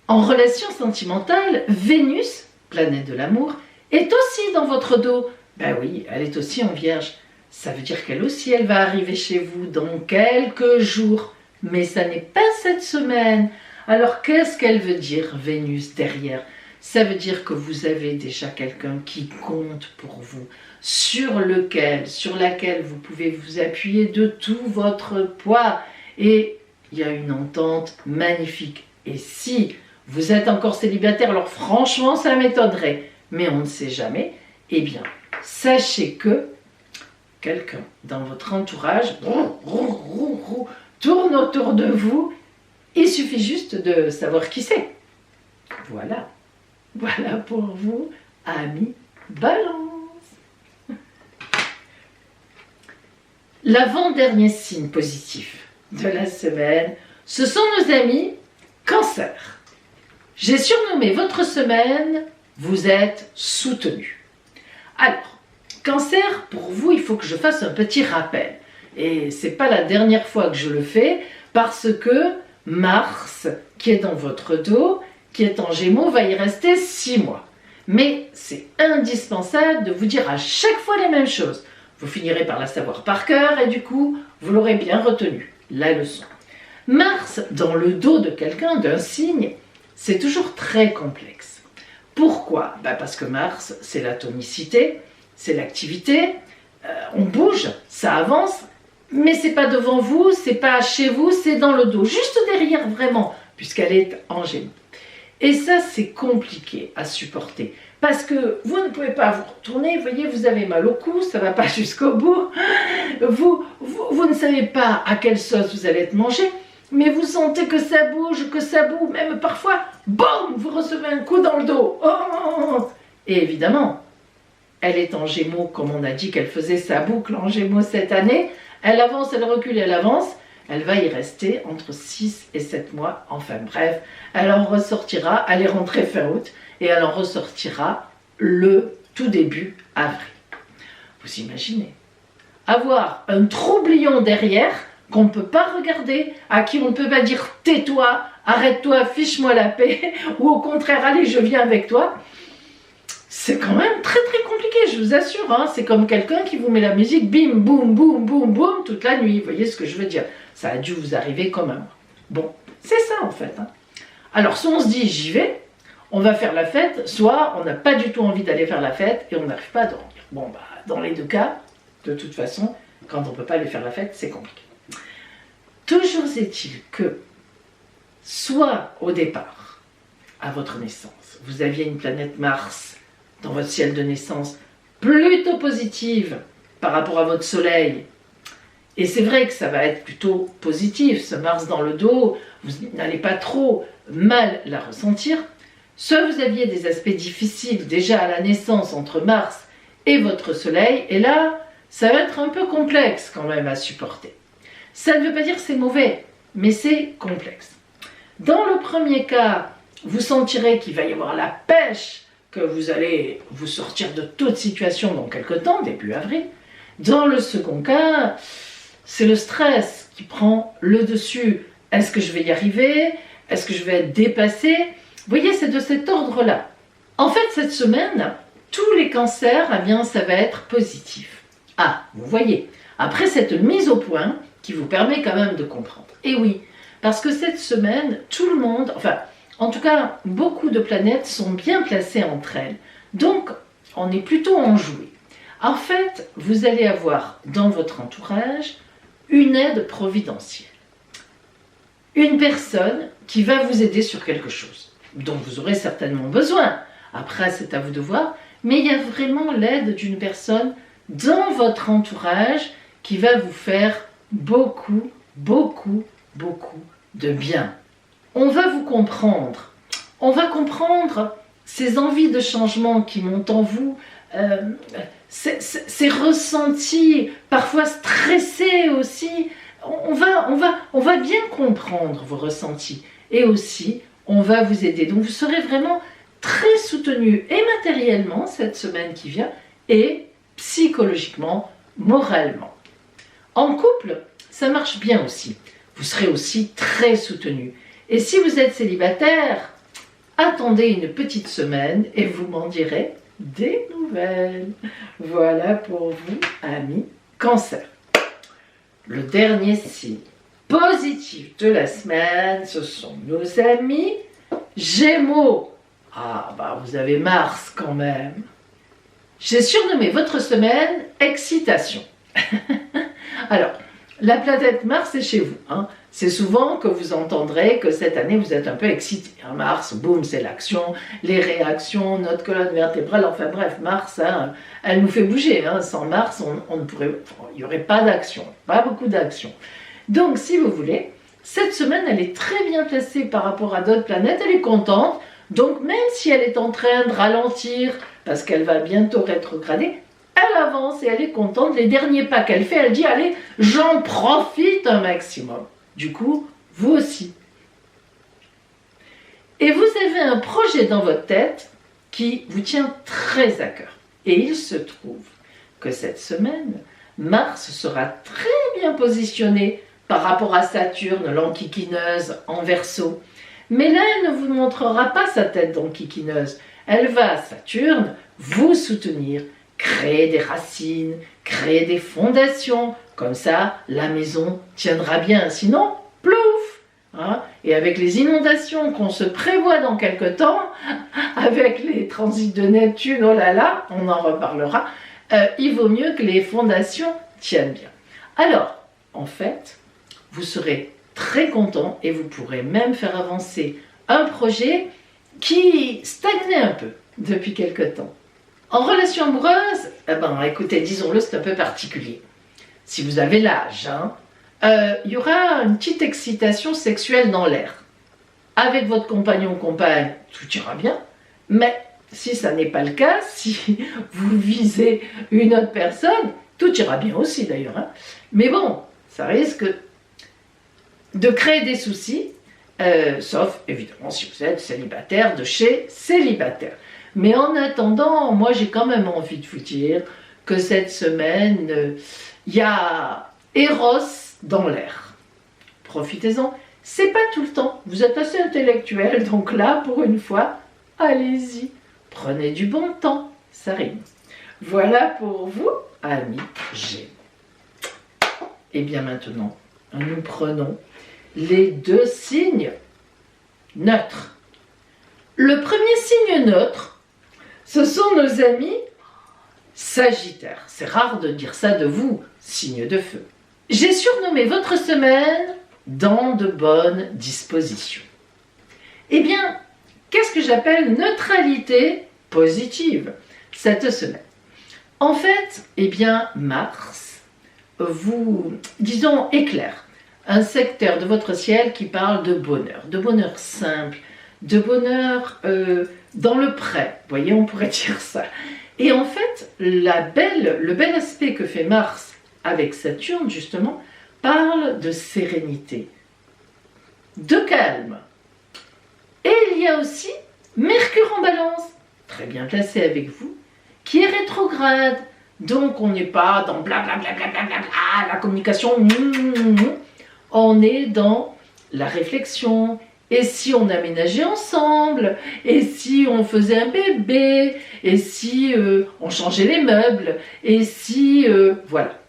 En relation sentimentale, Vénus, planète de l'amour, est aussi dans votre dos. Ben oui, elle est aussi en Vierge. Ça veut dire qu'elle aussi, elle va arriver chez vous dans quelques jours. Mais ça n'est pas cette semaine. Alors qu'est-ce qu'elle veut dire, Vénus, derrière? Ça veut dire que vous avez déjà quelqu'un qui compte pour vous, sur laquelle vous pouvez vous appuyer de tout votre poids. Et il y a une entente magnifique. Et si vous êtes encore célibataire, alors franchement, ça m'étonnerait, mais on ne sait jamais, eh bien, sachez que quelqu'un dans votre entourage tourne autour de vous. Il suffit juste de savoir qui c'est. Voilà. Voilà pour vous, amis Balance. L'avant-dernier signe positif de la semaine, ce sont nos amis Cancer. J'ai surnommé votre semaine, vous êtes soutenu. Alors, Cancer, pour vous, il faut que je fasse un petit rappel. Et c'est pas la dernière fois que je le fais, parce que Mars, qui est dans votre dos, qui est en Gémeaux, va y rester 6 mois. Mais c'est indispensable de vous dire à chaque fois les mêmes choses. Vous finirez par la savoir par cœur et du coup, vous l'aurez bien retenu, la leçon. Mars, dans le dos de quelqu'un, d'un signe, c'est toujours très complexe. Pourquoi? Parce que Mars, c'est la tonicité, c'est l'activité, on bouge, ça avance, mais c'est pas devant vous, c'est pas chez vous, c'est dans le dos, juste derrière vraiment, puisqu'elle est en Gémeaux. Et ça, c'est compliqué à supporter, parce que vous ne pouvez pas vous retourner, vous voyez, vous avez mal au cou, ça ne va pas jusqu'au bout, vous ne savez pas à quelle sauce vous allez être mangé, mais vous sentez que ça bouge, même parfois, boum, vous recevez un coup dans le dos. Oh, et évidemment, elle est en Gémeaux, comme on a dit qu'elle faisait sa boucle en Gémeaux cette année, elle avance, elle recule, elle avance, elle va y rester entre 6 et 7 mois, enfin bref, elle en ressortira, elle est rentrée fin août, et elle en ressortira le tout début avril. Vous imaginez, avoir un troublion derrière, qu'on ne peut pas regarder, à qui on ne peut pas dire « tais-toi, arrête-toi, fiche-moi la paix » ou au contraire « allez, je viens avec toi », c'est quand même très très compliqué, je vous assure. Hein. C'est comme quelqu'un qui vous met la musique bim, boum, boum, boum, boum toute la nuit. Vous voyez ce que je veux dire? Ça a dû vous arriver quand même. Bon, c'est ça en fait. Hein. Alors, soit on se dit « j'y vais », on va faire la fête, soit on n'a pas du tout envie d'aller faire la fête et on n'arrive pas à dormir. Bon, dans les deux cas, de toute façon, quand on ne peut pas aller faire la fête, c'est compliqué. Toujours est-il que, soit au départ, à votre naissance, vous aviez une planète Mars dans votre ciel de naissance plutôt positive par rapport à votre soleil, et c'est vrai que ça va être plutôt positif, ce Mars dans le dos, vous n'allez pas trop mal la ressentir, soit vous aviez des aspects difficiles déjà à la naissance entre Mars et votre soleil, et là, ça va être un peu complexe quand même à supporter. Ça ne veut pas dire que c'est mauvais, mais c'est complexe. Dans le premier cas, vous sentirez qu'il va y avoir la pêche, que vous allez vous sortir de toute situation dans quelques temps, début avril. Dans le second cas, c'est le stress qui prend le dessus. Est-ce que je vais y arriver? Est-ce que je vais être dépassée? Vous voyez, c'est de cet ordre-là. En fait, cette semaine, tous les cancers, eh bien, ça va être positif. Ah, vous voyez, après cette mise au point, qui vous permet quand même de comprendre. Et oui, parce que cette semaine, tout le monde, enfin, en tout cas, beaucoup de planètes sont bien placées entre elles. Donc, on est plutôt enjoué. En fait, vous allez avoir dans votre entourage une aide providentielle. Une personne qui va vous aider sur quelque chose, dont vous aurez certainement besoin. Après, c'est à vous de voir. Mais il y a vraiment l'aide d'une personne dans votre entourage qui va vous faire beaucoup, beaucoup, beaucoup de bien. On va vous comprendre. On va comprendre ces envies de changement qui montent en vous, ces ressentis, parfois stressés aussi. On va bien comprendre vos ressentis. Et aussi, on va vous aider. Donc, vous serez vraiment très soutenu et matériellement cette semaine qui vient et psychologiquement, moralement. En couple, ça marche bien aussi. Vous serez aussi très soutenu. Et si vous êtes célibataire, attendez une petite semaine et vous m'en direz des nouvelles. Voilà pour vous, amis Cancer. Le dernier signe positif de la semaine, ce sont nos amis Gémeaux. Ah, vous avez Mars quand même. J'ai surnommé votre semaine Excitation. Alors, la planète Mars est chez vous. Hein. C'est souvent que vous entendrez que cette année, vous êtes un peu excité. Hein, Mars, boum, c'est l'action, les réactions, notre colonne vertébrale, enfin bref, Mars, hein, elle nous fait bouger. Hein. Sans Mars, on ne pourrait, il n'y aurait pas d'action, pas beaucoup d'action. Donc, si vous voulez, cette semaine, elle est très bien placée par rapport à d'autres planètes, elle est contente. Donc, même si elle est en train de ralentir, parce qu'elle va bientôt rétrograder, elle avance et elle est contente. Les derniers pas qu'elle fait, elle dit « Allez, j'en profite un maximum ». Du coup, vous aussi. Et vous avez un projet dans votre tête qui vous tient très à cœur. Et il se trouve que cette semaine, Mars sera très bien positionné par rapport à Saturne, l'enquiquineuse en Verseau. Mais là, elle ne vous montrera pas sa tête d'enquiquineuse. Elle va, Saturne, vous soutenir, créer des racines, créer des fondations. Comme ça, la maison tiendra bien. Sinon, plouf, hein, et avec les inondations qu'on se prévoit dans quelque temps, avec les transits de Neptune, oh là là, on en reparlera, il vaut mieux que les fondations tiennent bien. Alors, en fait, vous serez très content et vous pourrez même faire avancer un projet qui stagnait un peu depuis quelque temps. En relation amoureuse, écoutez, disons-le, c'est un peu particulier. Si vous avez l'âge, il y aura une petite excitation sexuelle dans l'air. Avec votre compagnon ou compagne, tout ira bien, mais si ça n'est pas le cas, si vous visez une autre personne, tout ira bien aussi d'ailleurs. Mais bon, ça risque de créer des soucis, sauf évidemment si vous êtes célibataire de chez célibataire. Mais en attendant, moi j'ai quand même envie de vous dire que cette semaine, il y a Eros dans l'air. Profitez-en, c'est pas tout le temps, vous êtes assez intellectuel, donc là pour une fois, allez-y, prenez du bon temps, ça rime. Voilà pour vous, amis Gémeaux. Et bien maintenant, nous prenons les deux signes neutres. Le premier signe neutre, ce sont nos amis Sagittaires. C'est rare de dire ça de vous, signe de feu. J'ai surnommé votre semaine dans de bonnes dispositions. Eh bien, qu'est-ce que j'appelle neutralité positive cette semaine? En fait, eh bien, Mars vous, disons, éclaire un secteur de votre ciel qui parle de bonheur simple, de bonheur dans le prêt, vous voyez, on pourrait dire ça. Et en fait, le bel aspect que fait Mars avec Saturne, justement, parle de sérénité, de calme. Et il y a aussi Mercure en Balance, très bien placé avec vous, qui est rétrograde. Donc on n'est pas dans blablabla, la communication, on est dans la réflexion. Et si on aménageait ensemble? Et si on faisait un bébé? Et si on changeait les meubles? Et si... voilà.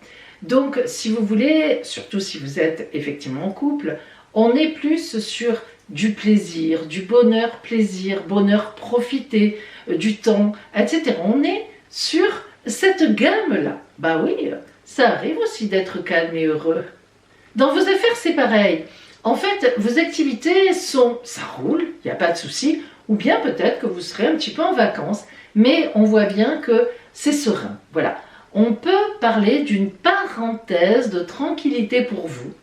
Donc, si vous voulez, surtout si vous êtes effectivement en couple, on est plus sur du plaisir, du bonheur, plaisir, bonheur, profiter du temps, etc. On est sur cette gamme-là. Bah oui, ça arrive aussi d'être calme et heureux. Dans vos affaires, c'est pareil. En fait, vos activités sont... ça roule, il n'y a pas de souci, ou bien peut-être que vous serez un petit peu en vacances, mais on voit bien que c'est serein. Voilà. On peut parler d'une parenthèse de tranquillité pour vous.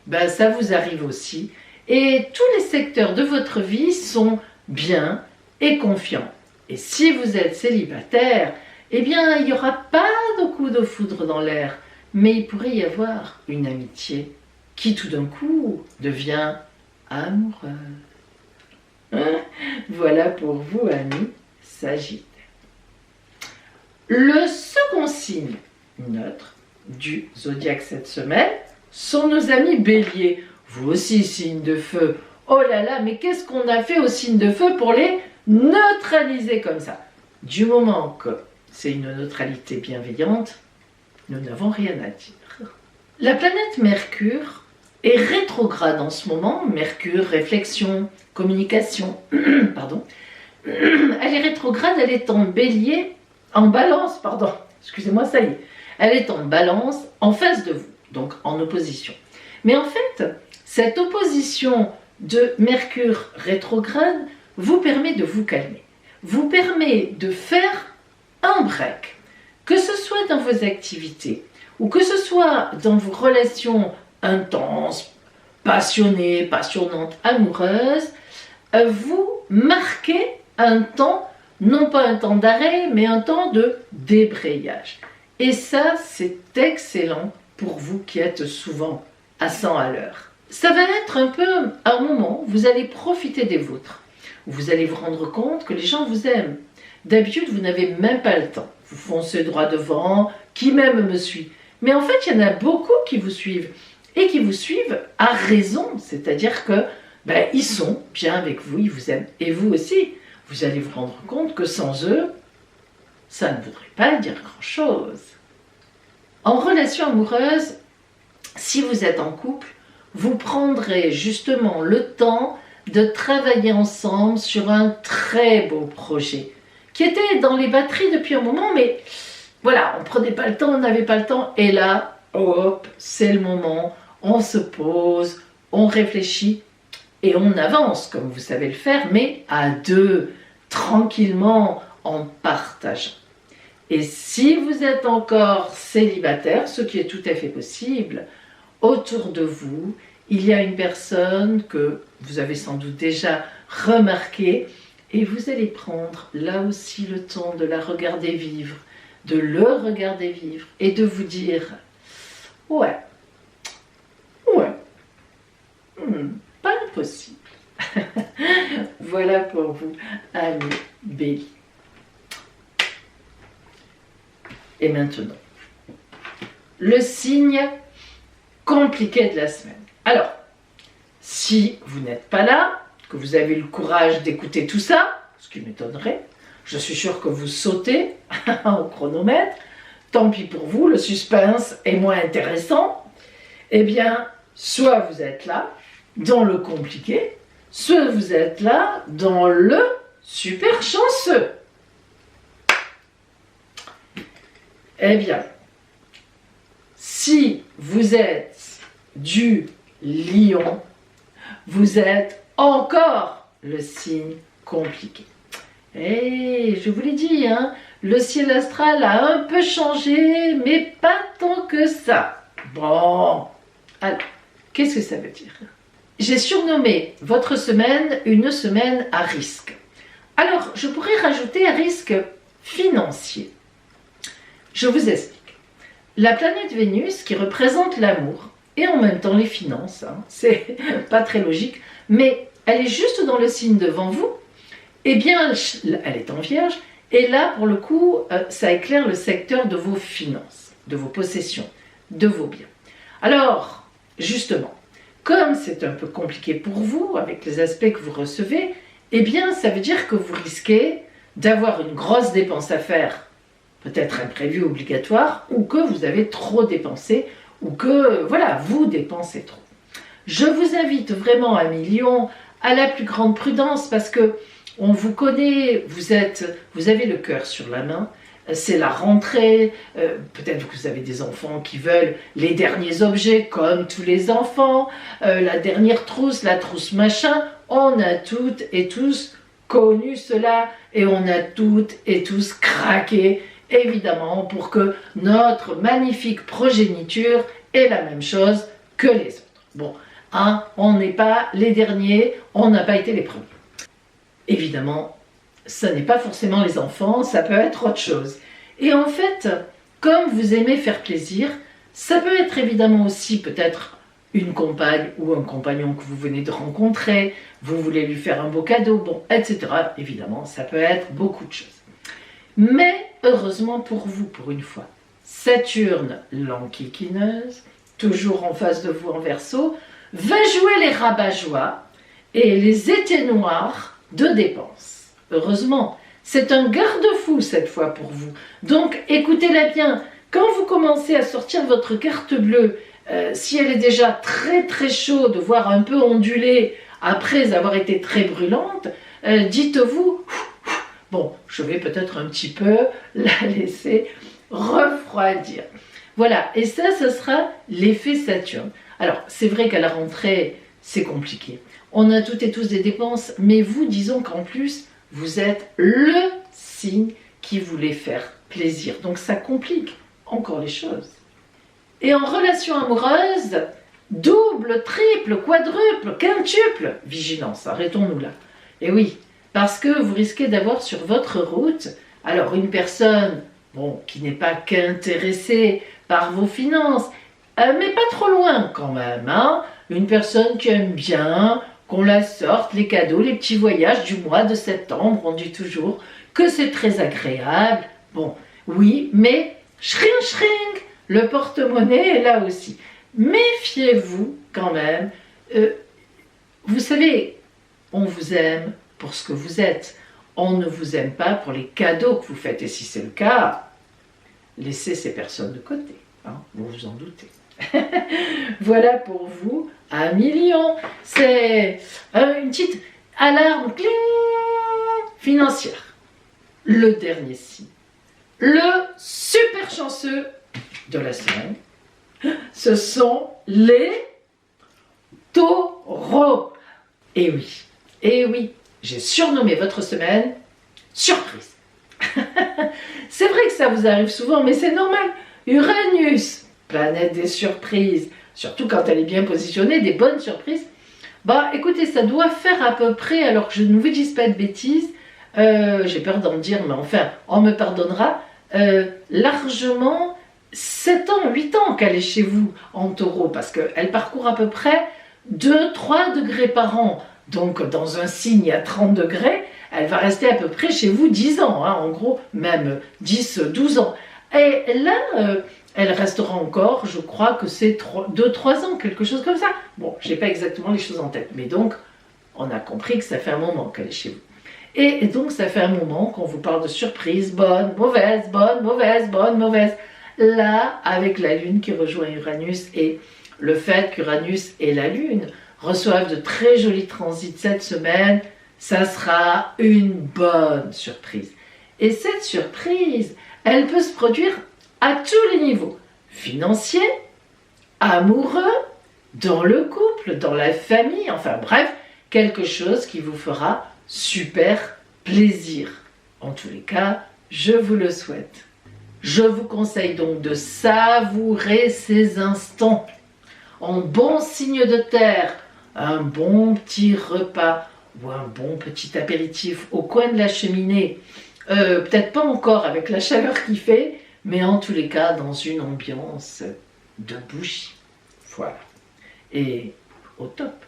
Ben, ça vous arrive aussi. Et tous les secteurs de votre vie sont bien et confiants. Et si vous êtes célibataire, eh bien, il n'y aura pas de coup de foudre dans l'air, mais il pourrait y avoir une amitié qui tout d'un coup devient amoureuse. Voilà pour vous, amis Sagittaires. Le second signe neutre du zodiaque cette semaine sont nos amis Béliers. Vous aussi, signe de feu. Oh là là, mais qu'est-ce qu'on a fait aux signes de feu pour les neutraliser comme ça? Du moment que c'est une neutralité bienveillante, nous n'avons rien à dire. La planète Mercure est rétrograde en ce moment. Mercure, réflexion, communication, pardon. Elle est rétrograde, elle est en bélier, en balance, pardon, excusez-moi, ça y est. Elle est en balance, en face de vous, donc en opposition. Mais en fait, cette opposition de Mercure rétrograde vous permet de vous calmer, vous permet de faire un break, que ce soit dans vos activités ou que ce soit dans vos relations intenses, passionnées, passionnantes, amoureuses, vous marquez un temps, non pas un temps d'arrêt, mais un temps de débrayage. Et ça, c'est excellent pour vous qui êtes souvent à 100 à l'heure. Ça va être un peu un moment où vous allez profiter des vôtres, où vous allez vous rendre compte que les gens vous aiment. D'habitude, vous n'avez même pas le temps. Vous foncez droit devant, qui même me suit. Mais en fait, il y en a beaucoup qui vous suivent. Et qui vous suivent à raison. C'est-à-dire que ils sont bien avec vous, ils vous aiment. Et vous aussi, vous allez vous rendre compte que sans eux, ça ne voudrait pas dire grand-chose. En relation amoureuse, si vous êtes en couple, vous prendrez justement le temps de travailler ensemble sur un très beau projet qui était dans les batteries depuis un moment, mais voilà, on ne prenait pas le temps, on n'avait pas le temps, et là, hop, c'est le moment, on se pose, on réfléchit et on avance comme vous savez le faire, mais à deux, tranquillement, en partageant. Et si vous êtes encore célibataire, ce qui est tout à fait possible, autour de vous, il y a une personne que vous avez sans doute déjà remarquée, et vous allez prendre là aussi le temps de la regarder vivre, de le regarder vivre, et de vous dire « Ouais, pas impossible. » Voilà pour vous, amis Bélier. Et maintenant, le signe compliqué de la semaine. Alors, si vous n'êtes pas là, que vous avez le courage d'écouter tout ça, ce qui m'étonnerait, je suis sûre que vous sautez au chronomètre, tant pis pour vous, le suspense est moins intéressant, eh bien, soit vous êtes là, dans le compliqué, soit vous êtes là, dans le super chanceux. Eh bien, si vous êtes du lion, vous êtes encore le signe compliqué. Et je vous l'ai dit, hein, le ciel astral a un peu changé, mais pas tant que ça. Bon, alors, qu'est-ce que ça veut dire? J'ai surnommé votre semaine une semaine à risque. Alors, je pourrais rajouter un risque financier. Je vous explique. La planète Vénus, qui représente l'amour, et en même temps les finances, hein, c'est pas très logique, mais elle est juste dans le signe devant vous, eh bien, elle est en Vierge, et là, pour le coup, ça éclaire le secteur de vos finances, de vos possessions, de vos biens. Alors, justement, comme c'est un peu compliqué pour vous, avec les aspects que vous recevez, eh bien, ça veut dire que vous risquez d'avoir une grosse dépense à faire, peut-être imprévue, obligatoire, ou que vous avez trop dépensé, ou que, voilà, vous dépensez trop. Je vous invite vraiment, amis Lion, à la plus grande prudence, parce que on vous connaît, vous avez le cœur sur la main, c'est la rentrée, peut-être que vous avez des enfants qui veulent les derniers objets, comme tous les enfants, la dernière trousse, la trousse machin, on a toutes et tous connu cela, et on a toutes et tous craqué, évidemment, pour que notre magnifique progéniture ait la même chose que les autres. Bon, hein, on n'est pas les derniers, on n'a pas été les premiers. Évidemment, ce n'est pas forcément les enfants, ça peut être autre chose. Et en fait, comme vous aimez faire plaisir, ça peut être évidemment aussi peut-être une compagne ou un compagnon que vous venez de rencontrer, vous voulez lui faire un beau cadeau, bon, etc. Évidemment, ça peut être beaucoup de choses. Mais heureusement pour vous, pour une fois, Saturne, l'enquiquineuse, toujours en face de vous en Verseau, va jouer les rabat-joie et les étés noirs de dépenses. Heureusement, c'est un garde-fou cette fois pour vous. Donc écoutez-la bien, quand vous commencez à sortir votre carte bleue, si elle est déjà très très chaude, voire un peu ondulée après avoir été très brûlante, dites-vous, bon, je vais peut-être un petit peu la laisser refroidir. Voilà, et ça, ce sera l'effet Saturne. Alors, c'est vrai qu'à la rentrée, c'est compliqué. On a toutes et tous des dépenses, mais vous, disons qu'en plus, vous êtes le signe qui voulait faire plaisir. Donc ça complique encore les choses. Et en relation amoureuse, double, triple, quadruple, quintuple, vigilance, arrêtons-nous là. Et oui, parce que vous risquez d'avoir sur votre route, alors une personne, bon, qui n'est pas qu'intéressée par vos finances, mais pas trop loin quand même, hein, une personne qui aime bien qu'on la sorte, les cadeaux, les petits voyages du mois de septembre, on dit toujours que c'est très agréable. Bon, oui, mais shring shring, le porte-monnaie est là aussi. Méfiez-vous quand même. Vous savez, on vous aime pour ce que vous êtes. On ne vous aime pas pour les cadeaux que vous faites. Et si c'est le cas, laissez ces personnes de côté. Hein, vous vous en doutez. Voilà pour vous, Amis Lion, c'est une petite alarme cling, financière. Le dernier signe, le super chanceux de la semaine, ce sont les taureaux. Et oui, j'ai surnommé votre semaine surprise. C'est vrai que ça vous arrive souvent, mais c'est normal. Uranus, planète des surprises, surtout quand elle est bien positionnée, des bonnes surprises. Bah écoutez, ça doit faire à peu près, alors que je ne vous dise pas de bêtises, j'ai peur d'en dire, mais enfin, on me pardonnera, largement 7 ans, 8 ans qu'elle est chez vous en taureau, parce qu'elle parcourt à peu près 2-3 degrés par an. Donc dans un signe à 30 degrés, elle va rester à peu près chez vous 10 ans, hein, en gros, même 10-12 ans. Et là, elle restera encore, je crois que c'est 2-3 ans, quelque chose comme ça. Bon, je n'ai pas exactement les choses en tête, mais donc, on a compris que ça fait un moment qu'elle est chez vous. Et donc, ça fait un moment qu'on vous parle de surprise, bonne, mauvaise, bonne, mauvaise, bonne, mauvaise. Là, avec la Lune qui rejoint Uranus et le fait qu'Uranus et la Lune reçoivent de très jolis transits cette semaine, ça sera une bonne surprise. Et cette surprise, elle peut se produire à tous les niveaux. Financier, amoureux, dans le couple, dans la famille, enfin bref, quelque chose qui vous fera super plaisir. En tous les cas, je vous le souhaite. Je vous conseille donc de savourer ces instants en bon signe de terre, un bon petit repas ou un bon petit apéritif au coin de la cheminée. Peut-être pas encore avec la chaleur qu'il fait, mais en tous les cas dans une ambiance de bougie. Voilà. Et au top.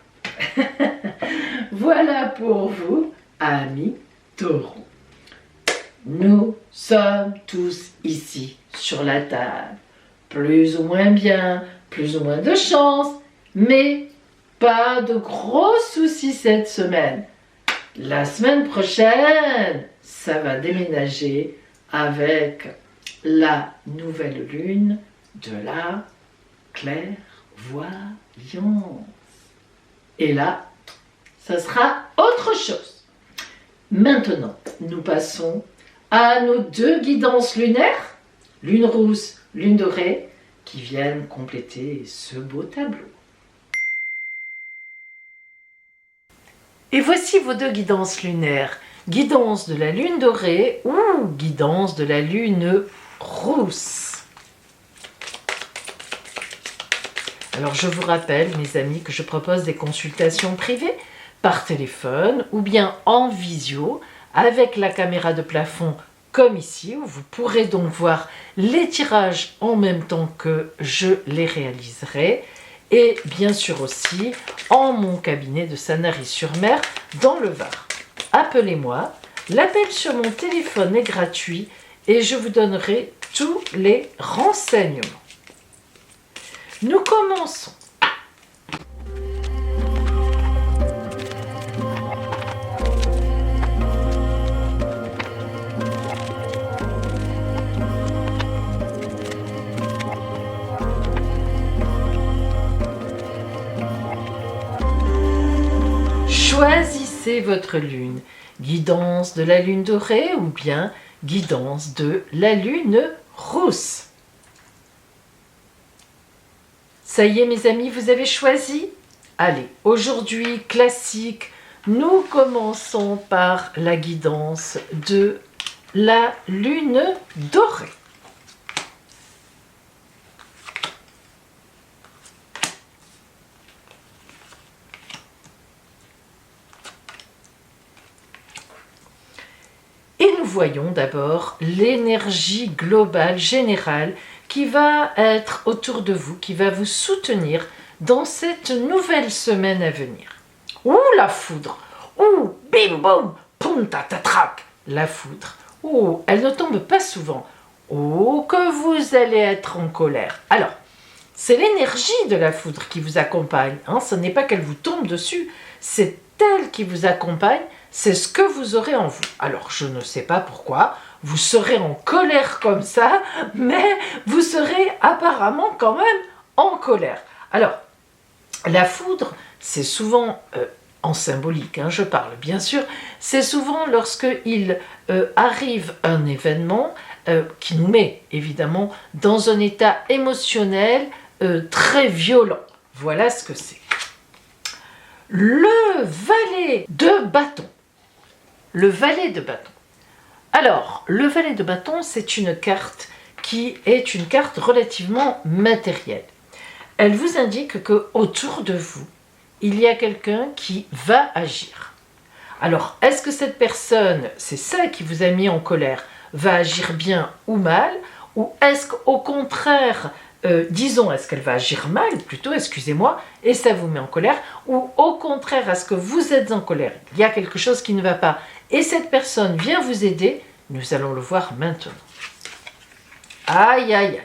Voilà pour vous, amis taureaux. Nous sommes tous ici sur la table. Plus ou moins bien, plus ou moins de chance, mais pas de gros soucis cette semaine. La semaine prochaine, ça va déménager avec la nouvelle lune de la clairvoyance. Et là, ça sera autre chose. Maintenant, nous passons à nos 2 guidances lunaires, lune rousse, lune dorée, qui viennent compléter ce beau tableau. Et voici vos 2 guidances lunaires. Guidance de la lune dorée ou guidance de la lune rousse. Alors je vous rappelle, mes amis, que je propose des consultations privées par téléphone ou bien en visio avec la caméra de plafond comme ici, où vous pourrez donc voir les tirages en même temps que je les réaliserai. Et bien sûr aussi en mon cabinet de Sanary-sur-Mer dans le Var. Appelez-moi, l'appel sur mon téléphone est gratuit et je vous donnerai tous les renseignements. Nous commençons. Choisissez votre lune, guidance de la lune dorée ou bien guidance de la lune rousse. Ça y est mes amis, vous avez choisi? Allez, aujourd'hui, classique, nous commençons par la guidance de la lune dorée. Et nous voyons d'abord l'énergie globale, générale, qui va être autour de vous, qui va vous soutenir dans cette nouvelle semaine à venir. Ouh, la foudre! Ouh, bim, boum, poum, tatatrac! La foudre. Ouh, elle ne tombe pas souvent. Oh, que vous allez être en colère. Alors, c'est l'énergie de la foudre qui vous accompagne. Hein, ce n'est pas qu'elle vous tombe dessus, c'est elle qui vous accompagne. C'est ce que vous aurez en vous. Alors, je ne sais pas pourquoi, vous serez en colère comme ça, mais vous serez apparemment quand même en colère. Alors, La foudre, c'est souvent, en symbolique, hein, je parle bien sûr, c'est souvent lorsqu'il arrive un événement qui nous met évidemment dans un état émotionnel très violent. Voilà ce que c'est. Le valet de bâton. Le valet de bâton. Alors, le valet de bâton, c'est une carte qui est une carte relativement matérielle. Elle vous indique qu'autour de vous, il y a quelqu'un qui va agir. Alors, est-ce que cette personne, c'est ça qui vous a mis en colère, va agir bien ou mal? Ou est-ce qu'au contraire, disons, est-ce qu'elle va agir mal, plutôt, excusez-moi, et ça vous met en colère? Ou au contraire, est-ce que vous êtes en colère? Il y a quelque chose qui ne va pas, et cette personne vient vous aider? Nous allons le voir maintenant. Aïe, aïe, aïe.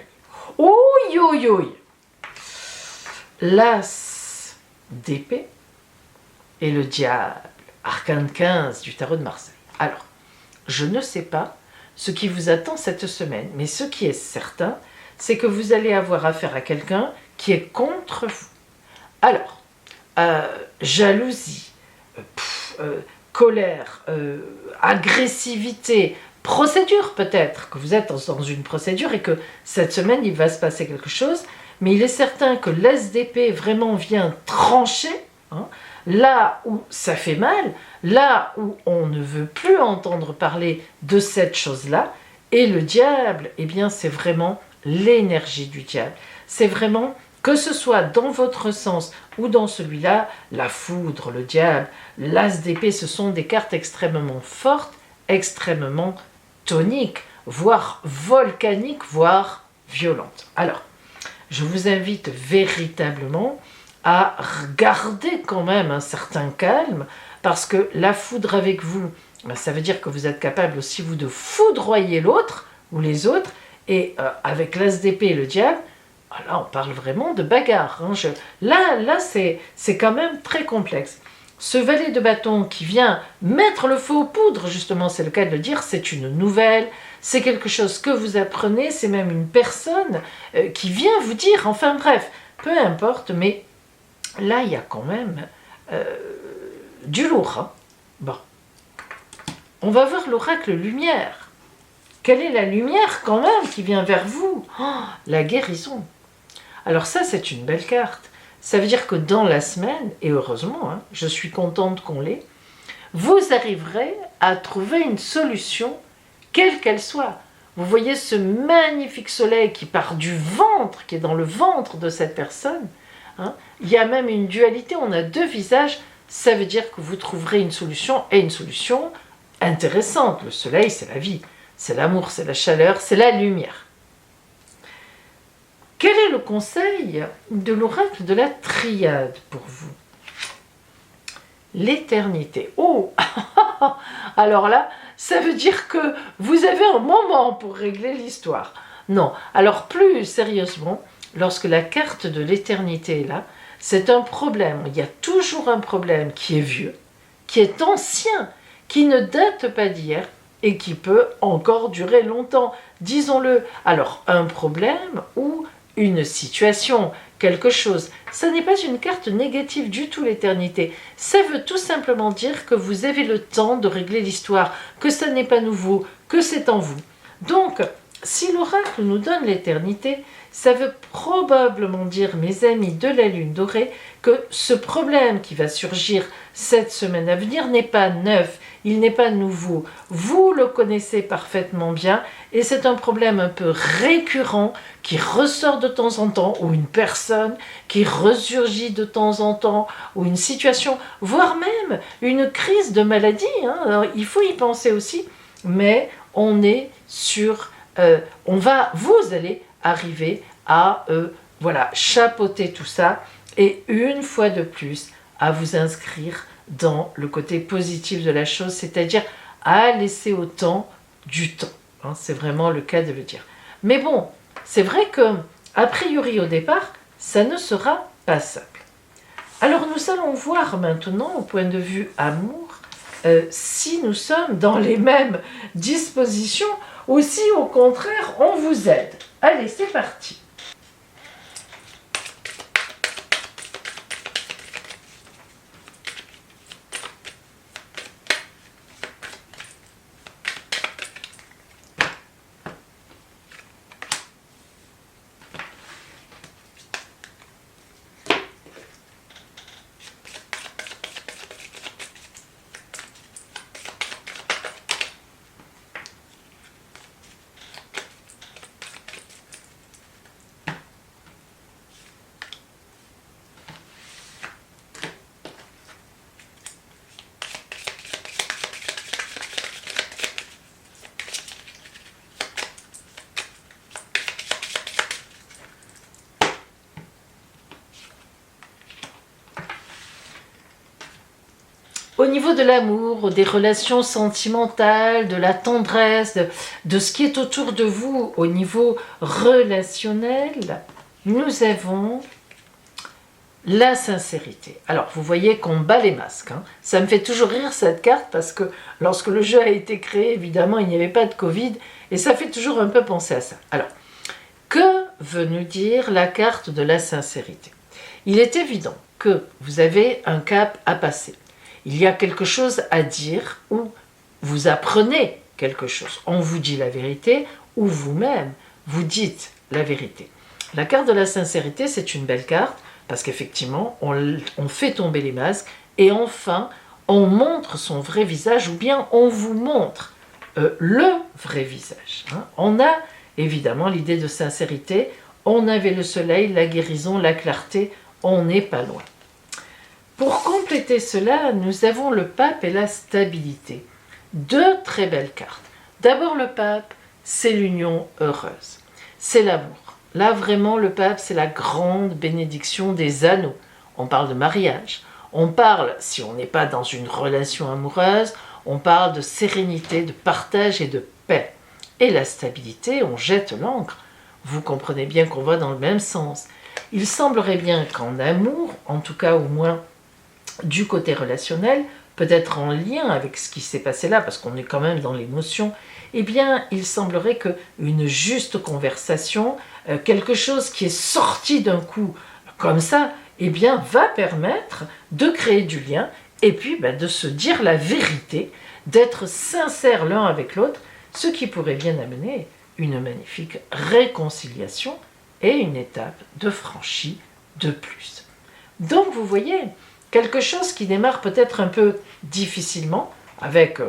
Ouïe, ouïe, ouïe. L'as d'épée et le diable, arcane 15 du tarot de Marseille. Alors, je ne sais pas ce qui vous attend cette semaine, mais ce qui est certain, c'est que vous allez avoir affaire à quelqu'un qui est contre vous. Alors, jalousie, colère, agressivité, procédure peut-être, que vous êtes dans une procédure et que cette semaine il va se passer quelque chose, mais il est certain que l'as d'épée vraiment vient trancher, hein, là où ça fait mal, là où on ne veut plus entendre parler de cette chose-là, et le diable, eh bien c'est vraiment l'énergie du diable. C'est vraiment, que ce soit dans votre sens ou dans celui-là, la foudre, le diable, l'as d'épée, ce sont des cartes extrêmement fortes, extrêmement toniques, voire volcaniques, voire violentes. Alors, je vous invite véritablement à garder quand même un certain calme, parce que la foudre avec vous, ça veut dire que vous êtes capable aussi vous de foudroyer l'autre ou les autres, et avec l'as d'épée et le diable, là on parle vraiment de bagarre. Hein. Là c'est quand même très complexe. Ce valet de bâton qui vient mettre le feu aux poudres, justement, c'est le cas de le dire, c'est une nouvelle, c'est quelque chose que vous apprenez, c'est même une personne qui vient vous dire, enfin bref, peu importe, mais là il y a quand même du lourd. Hein. Bon, on va voir l'oracle lumière. Quelle est la lumière quand même qui vient vers vous? La guérison. Alors ça, c'est une belle carte. Ça veut dire que dans la semaine, et heureusement, hein, je suis contente qu'on l'ait, vous arriverez à trouver une solution, quelle qu'elle soit. Vous voyez ce magnifique soleil qui part du ventre, qui est dans le ventre de cette personne. Hein. Il y a même une dualité, on a deux visages. Ça veut dire que vous trouverez une solution, et une solution intéressante. Le soleil, c'est la vie, c'est l'amour, c'est la chaleur, c'est la lumière. Quel est le conseil de l'oracle de la triade pour vous? L'éternité. Oh, alors là, ça veut dire que vous avez un moment pour régler l'histoire. Non, alors plus sérieusement, lorsque la carte de l'éternité est là, c'est un problème. Il y a toujours un problème qui est vieux, qui est ancien, qui ne date pas d'hier et qui peut encore durer longtemps, disons-le. Alors, un problème ou une situation, quelque chose. Ça n'est pas une carte négative du tout, l'éternité. Ça veut tout simplement dire que vous avez le temps de régler l'histoire, que ça n'est pas nouveau, que c'est en vous. Donc, si l'oracle nous donne l'éternité, ça veut probablement dire, mes amis de la lune dorée, que ce problème qui va surgir cette semaine à venir n'est pas neuf, il n'est pas nouveau. Vous le connaissez parfaitement bien et c'est un problème un peu récurrent qui ressort de temps en temps, ou une personne qui ressurgit de temps en temps, ou une situation, voire même une crise de maladie. Hein. Alors, il faut y penser aussi, mais on est sur... vous allez arriver à voilà, chapeauter tout ça et une fois de plus à vous inscrire dans le côté positif de la chose, c'est-à-dire à laisser au temps du temps. Hein, c'est vraiment le cas de le dire. Mais bon, c'est vrai que, a priori au départ, ça ne sera pas simple. Alors nous allons voir maintenant, au point de vue amour, si nous sommes dans les mêmes dispositions ou si au contraire on vous aide. Allez, c'est parti. Au niveau de l'amour, des relations sentimentales, de la tendresse, de ce qui est autour de vous au niveau relationnel, nous avons la sincérité. Alors, vous voyez qu'on bat les masques. Hein. Ça me fait toujours rire cette carte parce que lorsque le jeu a été créé, évidemment, il n'y avait pas de Covid et ça fait toujours un peu penser à ça. Alors, que veut nous dire la carte de la sincérité? Il est évident que vous avez un cap à passer. Il y a quelque chose à dire ou vous apprenez quelque chose. On vous dit la vérité ou vous-même vous dites la vérité. La carte de la sincérité, c'est une belle carte parce qu'effectivement, on fait tomber les masques et enfin, on montre son vrai visage ou bien on vous montre le vrai visage. Hein. On a évidemment l'idée de sincérité, on avait le soleil, la guérison, la clarté, on n'est pas loin. Pour compléter cela, nous avons le pape et la stabilité. Deux très belles cartes. D'abord le pape, c'est l'union heureuse, c'est l'amour. Là vraiment le pape, c'est la grande bénédiction des anneaux. On parle de mariage, on parle, si on n'est pas dans une relation amoureuse, on parle de sérénité, de partage et de paix. Et la stabilité, on jette l'encre. Vous comprenez bien qu'on va dans le même sens. Il semblerait bien qu'en amour, en tout cas au moins du côté relationnel, peut-être en lien avec ce qui s'est passé là, parce qu'on est quand même dans l'émotion, eh bien, il semblerait qu'une juste conversation, quelque chose qui est sorti d'un coup comme ça, eh bien, va permettre de créer du lien et puis de se dire la vérité, d'être sincère l'un avec l'autre, ce qui pourrait bien amener une magnifique réconciliation et une étape de franchie de plus. Donc, vous voyez, quelque chose qui démarre peut-être un peu difficilement, avec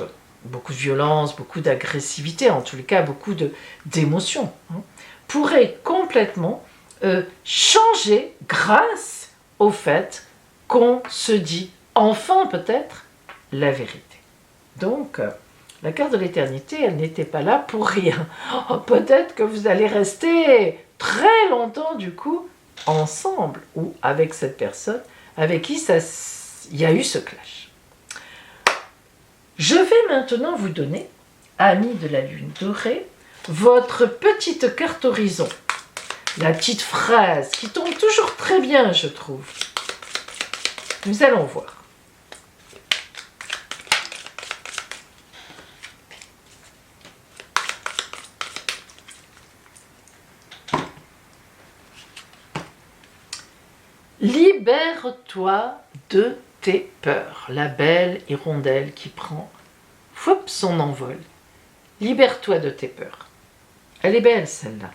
beaucoup de violence, beaucoup d'agressivité, en tous les cas beaucoup d'émotions, hein, pourrait complètement changer grâce au fait qu'on se dit enfin peut-être la vérité. Donc, la carte de l'éternité, elle n'était pas là pour rien. Oh, peut-être que vous allez rester très longtemps du coup ensemble ou avec cette personne avec qui il y a eu ce clash. Je vais maintenant vous donner, amis de la lune dorée, votre petite carte horizon. La petite phrase qui tombe toujours très bien, je trouve. Nous allons voir. Libère-toi de tes peurs. La belle hirondelle qui prend son envol. Libère-toi de tes peurs. Elle est belle celle-là.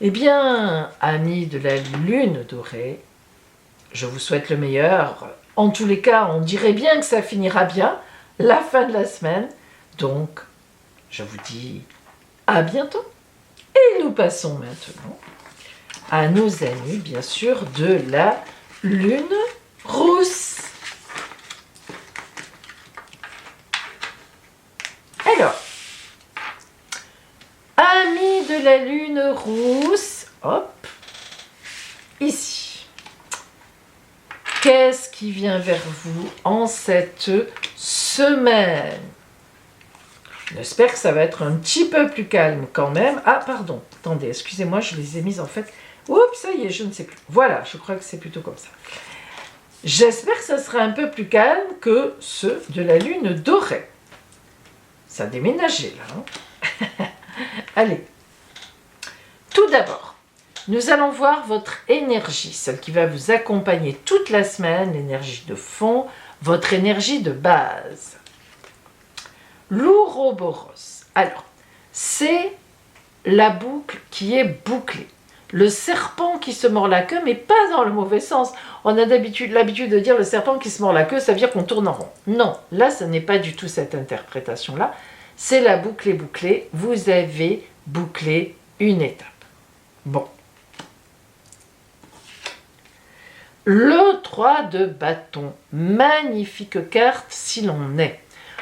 Eh bien, amis de la lune dorée, je vous souhaite le meilleur. En tous les cas, on dirait bien que ça finira bien, la fin de la semaine. Donc, je vous dis à bientôt. Et nous passons maintenant à nos amis, bien sûr, de la lune rousse. Alors, amis de la lune rousse, hop, ici. Qu'est-ce qui vient vers vous en cette semaine? J'espère que ça va être un petit peu plus calme quand même. Ah, pardon, attendez, excusez-moi, je les ai mises en fait. Oups, ça y est, je ne sais plus. Voilà, je crois que c'est plutôt comme ça. J'espère que ça sera un peu plus calme que ceux de la lune dorée. Ça a déménagé là. Hein. Allez. Tout d'abord, nous allons voir votre énergie, celle qui va vous accompagner toute la semaine, l'énergie de fond, votre énergie de base. L'Ouroboros. Alors, c'est la boucle qui est bouclée. Le serpent qui se mord la queue, mais pas dans le mauvais sens. On a l'habitude de dire le serpent qui se mord la queue, ça veut dire qu'on tourne en rond. Non, là, ce n'est pas du tout cette interprétation-là. C'est la boucle est bouclée. Vous avez bouclé une étape. Bon. Le 3 de bâton. Magnifique carte si l'on est.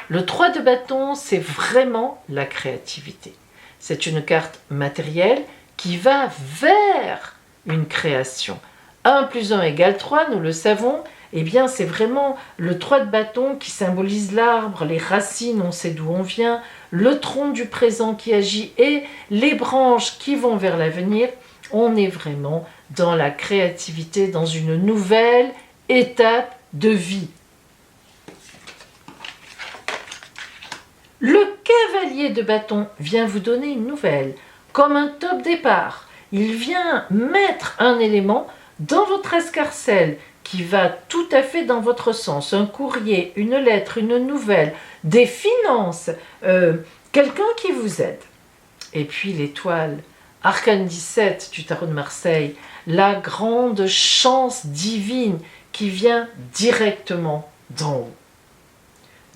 Le 3 de bâton, c'est vraiment la créativité. C'est une carte matérielle qui va vers une création. 1 plus 1 égale 3, nous le savons, eh bien c'est vraiment le 3 de bâton qui symbolise l'arbre, les racines, on sait d'où on vient, le tronc du présent qui agit et les branches qui vont vers l'avenir. On est vraiment dans la créativité, dans une nouvelle étape de vie. Le cavalier de bâton vient vous donner une nouvelle, comme un top départ. Il vient mettre un élément dans votre escarcelle qui va tout à fait dans votre sens. Un courrier, une lettre, une nouvelle, des finances, quelqu'un qui vous aide. Et puis l'étoile, Arcane 17 du tarot de Marseille, la grande chance divine qui vient directement d'en haut.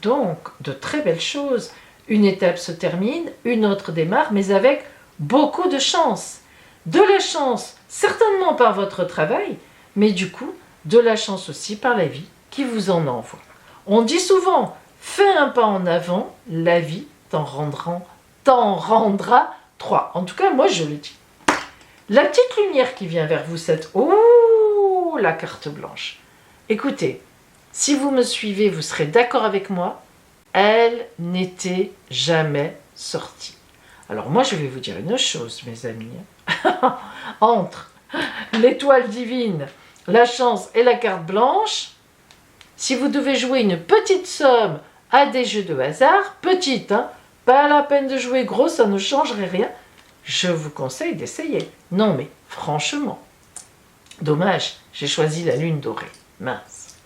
Donc, de très belles choses. Une étape se termine, une autre démarre, mais avec beaucoup de chance. De la chance, certainement par votre travail, mais du coup, de la chance aussi par la vie qui vous en envoie. On dit souvent, fais un pas en avant, la vie t'en rendra 3. En tout cas, moi je le dis. La petite lumière qui vient vers vous, cette... Oh, la carte blanche. Écoutez, si vous me suivez, vous serez d'accord avec moi, elle n'était jamais sortie. Alors moi, je vais vous dire une chose, mes amis. Entre l'étoile divine, la chance et la carte blanche, si vous devez jouer une petite somme à des jeux de hasard, petite, hein, pas la peine de jouer gros, ça ne changerait rien, je vous conseille d'essayer. Non mais, franchement, dommage, j'ai choisi la lune dorée. Mince.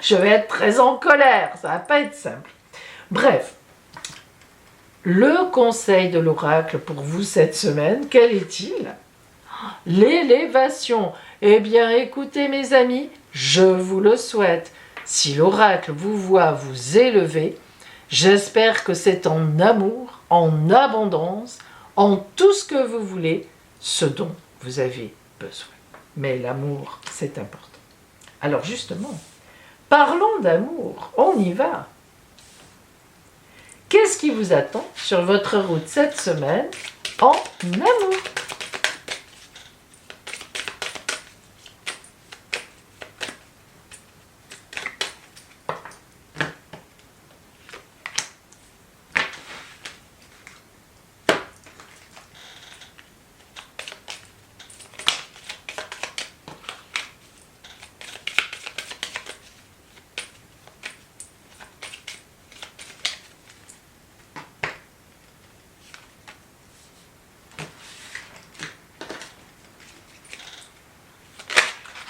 Je vais être très en colère, ça va pas être simple. Bref, le conseil de l'oracle pour vous cette semaine, quel est-il? L'élévation. Eh bien, écoutez mes amis, je vous le souhaite. Si l'oracle vous voit vous élever, j'espère que c'est en amour, en abondance, en tout ce que vous voulez, ce dont vous avez besoin. Mais l'amour, c'est important. Alors justement, parlons d'amour, on y va. Qu'est-ce qui vous attend sur votre route cette semaine en amour?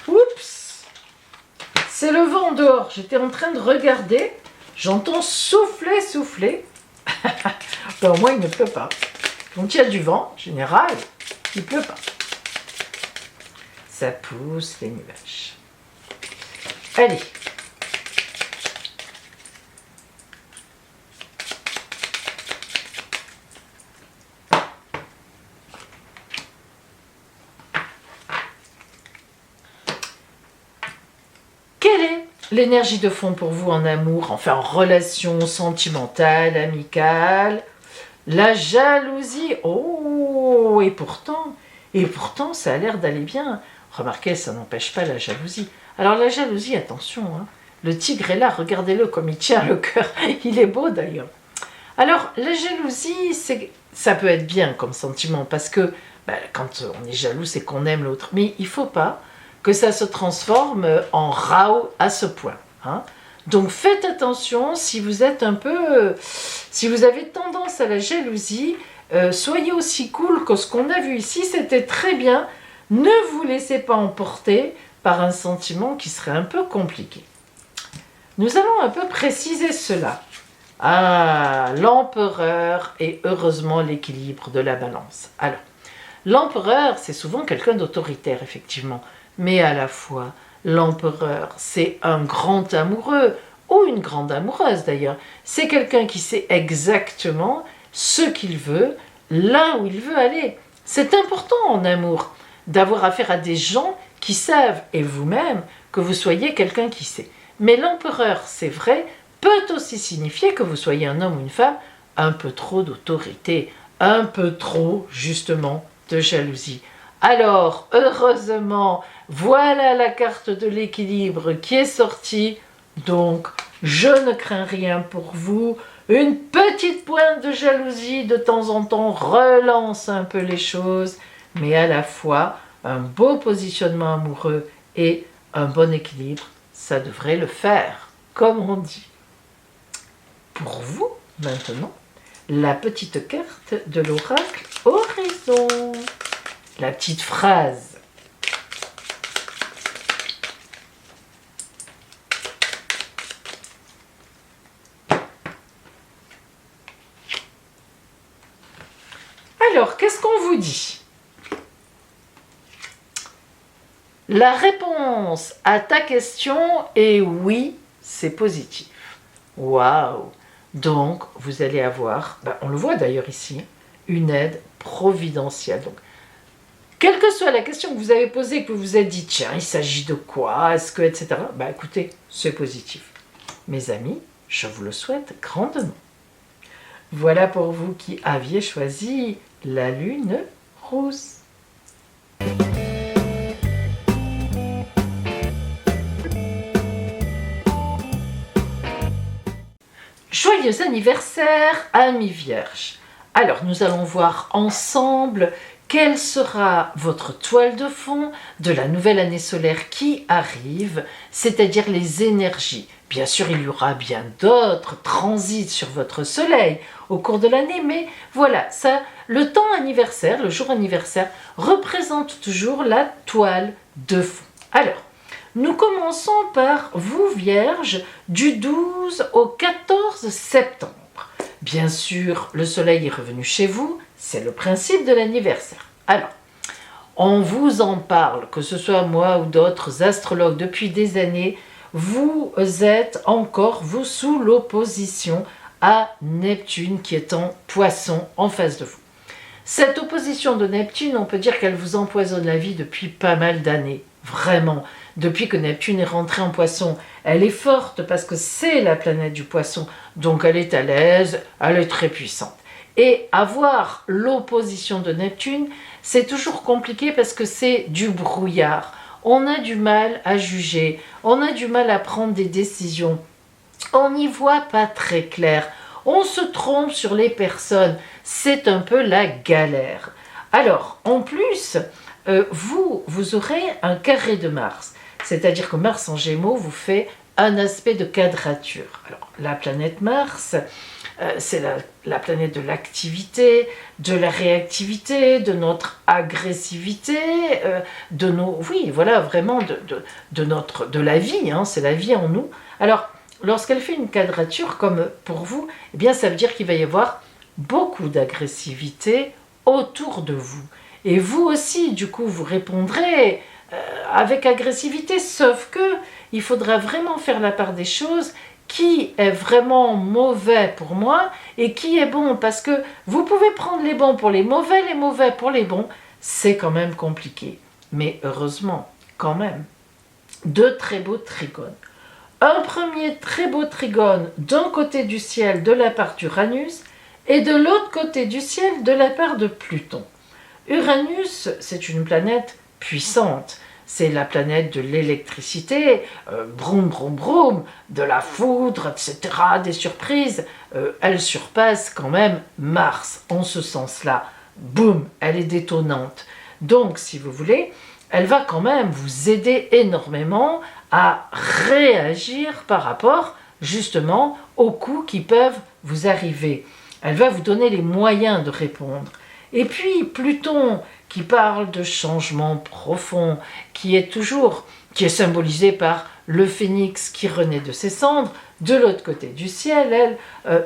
Oups! C'est le vent dehors. J'étais en train de regarder. J'entends souffler, souffler. Ben, au moins, il ne pleut pas. Quand il y a du vent, en général, il ne pleut pas. Ça pousse les nuages. Allez. Quelle est l'énergie de fond pour vous en amour, enfin en relation sentimentale, amicale? La jalousie. Oh, et pourtant, ça a l'air d'aller bien. Remarquez, ça n'empêche pas la jalousie. Alors la jalousie, attention, hein, le tigre est là, regardez-le comme il tient le cœur. Il est beau d'ailleurs. Alors la jalousie, ça peut être bien comme sentiment, parce que quand on est jaloux, c'est qu'on aime l'autre. Mais il ne faut pas que ça se transforme en rao à ce point. Hein. Donc faites attention si vous êtes si vous avez tendance à la jalousie, soyez aussi cool que ce qu'on a vu ici, c'était très bien. Ne vous laissez pas emporter par un sentiment qui serait un peu compliqué. Nous allons un peu préciser cela. Ah, l'empereur et heureusement l'équilibre de la balance. Alors, l'empereur, c'est souvent quelqu'un d'autoritaire, effectivement. Mais à la fois, l'empereur, c'est un grand amoureux, ou une grande amoureuse d'ailleurs. C'est quelqu'un qui sait exactement ce qu'il veut, là où il veut aller. C'est important en amour d'avoir affaire à des gens qui savent, et vous-même, que vous soyez quelqu'un qui sait. Mais l'empereur, c'est vrai, peut aussi signifier que vous soyez un homme ou une femme, un peu trop d'autorité, un peu trop, justement, de jalousie. Alors, heureusement, Voilà la carte de l'équilibre qui est sortie. Donc, je ne crains rien pour vous. Une petite pointe de jalousie de temps en temps relance un peu les choses, mais à la fois un beau positionnement amoureux et un bon équilibre, ça devrait le faire, comme on dit. Pour vous, maintenant, la petite carte de l'oracle Horizon. La petite phrase. Alors, qu'est-ce qu'on vous dit? La réponse à ta question est oui, c'est positif. Waouh! Donc, vous allez avoir, on le voit d'ailleurs ici, une aide providentielle. Donc, quelle que soit la question que vous avez posée, que vous vous êtes dit, tiens, il s'agit de quoi? Est-ce que, etc. Écoutez, c'est positif. Mes amis, je vous le souhaite grandement. Voilà pour vous qui aviez choisi la lune rousse. Joyeux anniversaire, amis vierges. Alors, nous allons voir ensemble quelle sera votre toile de fond de la nouvelle année solaire qui arrive, c'est-à-dire les énergies. Bien sûr, il y aura bien d'autres transits sur votre soleil au cours de l'année, mais voilà, ça, le temps anniversaire, le jour anniversaire, représente toujours la toile de fond. Alors, nous commençons par vous, Vierge, du 12 au 14 septembre. Bien sûr, le soleil est revenu chez vous, c'est le principe de l'anniversaire. Alors, on vous en parle, que ce soit moi ou d'autres astrologues depuis des années, vous êtes encore, vous, sous l'opposition à Neptune qui est en Poisson en face de vous. Cette opposition de Neptune, on peut dire qu'elle vous empoisonne la vie depuis pas mal d'années, vraiment. Depuis que Neptune est rentrée en Poisson, elle est forte parce que c'est la planète du Poisson, donc elle est à l'aise, elle est très puissante. Et avoir l'opposition de Neptune, c'est toujours compliqué parce que c'est du brouillard. On a du mal à juger, on a du mal à prendre des décisions, on n'y voit pas très clair, on se trompe sur les personnes, c'est un peu la galère. Alors, en plus, vous aurez un carré de Mars, c'est-à-dire que Mars en Gémeaux vous fait un aspect de quadrature. Alors, la planète Mars, c'est la planète de l'activité, de la réactivité, de notre agressivité, de nos, oui, voilà, vraiment de la vie, hein, c'est la vie en nous. Alors, lorsqu'elle fait une quadrature comme pour vous, eh bien, ça veut dire qu'il va y avoir beaucoup d'agressivité autour de vous. Et vous aussi, du coup, vous répondrez avec agressivité, sauf que il faudra vraiment faire la part des choses, qui est vraiment mauvais pour moi et qui est bon, parce que vous pouvez prendre les bons pour les mauvais pour les bons, c'est quand même compliqué. Mais heureusement, quand même, deux très beaux trigones. Un premier très beau trigone d'un côté du ciel de la part d'Uranus et de l'autre côté du ciel de la part de Pluton. Uranus, c'est une planète puissante. C'est la planète de l'électricité, broum, broum, broum, de la foudre, etc., des surprises. Elle surpasse quand même Mars, en ce sens-là. Boum, elle est détonnante. Donc, si vous voulez, elle va quand même vous aider énormément à réagir par rapport, justement, aux coups qui peuvent vous arriver. Elle va vous donner les moyens de répondre. Et puis, Pluton, qui parle de changement profond, qui est symbolisé par le phénix qui renaît de ses cendres, de l'autre côté du ciel, elle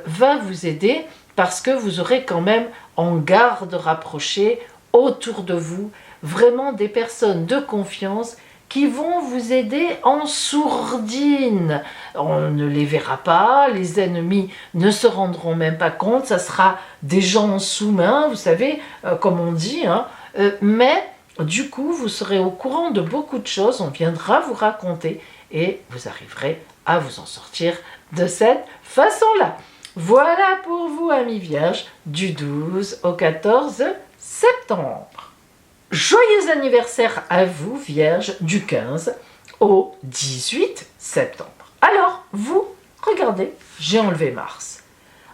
va vous aider parce que vous aurez quand même en garde rapprochée autour de vous vraiment des personnes de confiance qui vont vous aider en sourdine. On ne les verra pas, les ennemis ne se rendront même pas compte, ça sera des gens en sous-main, vous savez, comme on dit, hein, mais du coup, vous serez au courant de beaucoup de choses, on viendra vous raconter et vous arriverez à vous en sortir de cette façon-là. Voilà pour vous, amis vierges, du 12 au 14 septembre. Joyeux anniversaire à vous, Vierge, du 15 au 18 septembre. Alors, vous, regardez, j'ai enlevé Mars.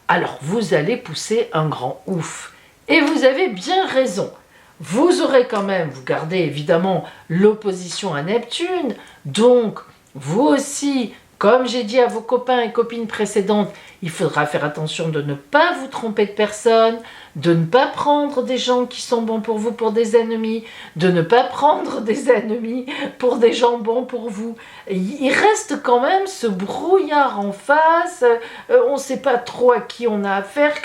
Alors, vous allez pousser un grand ouf. Et vous avez bien raison. Vous aurez quand même, vous gardez évidemment l'opposition à Neptune, donc vous aussi, comme j'ai dit à vos copains et copines précédentes, il faudra faire attention de ne pas vous tromper de personne, de ne pas prendre des gens qui sont bons pour vous pour des ennemis, de ne pas prendre des ennemis pour des gens bons pour vous. Il reste quand même ce brouillard en face, on ne sait pas trop à qui on a affaire,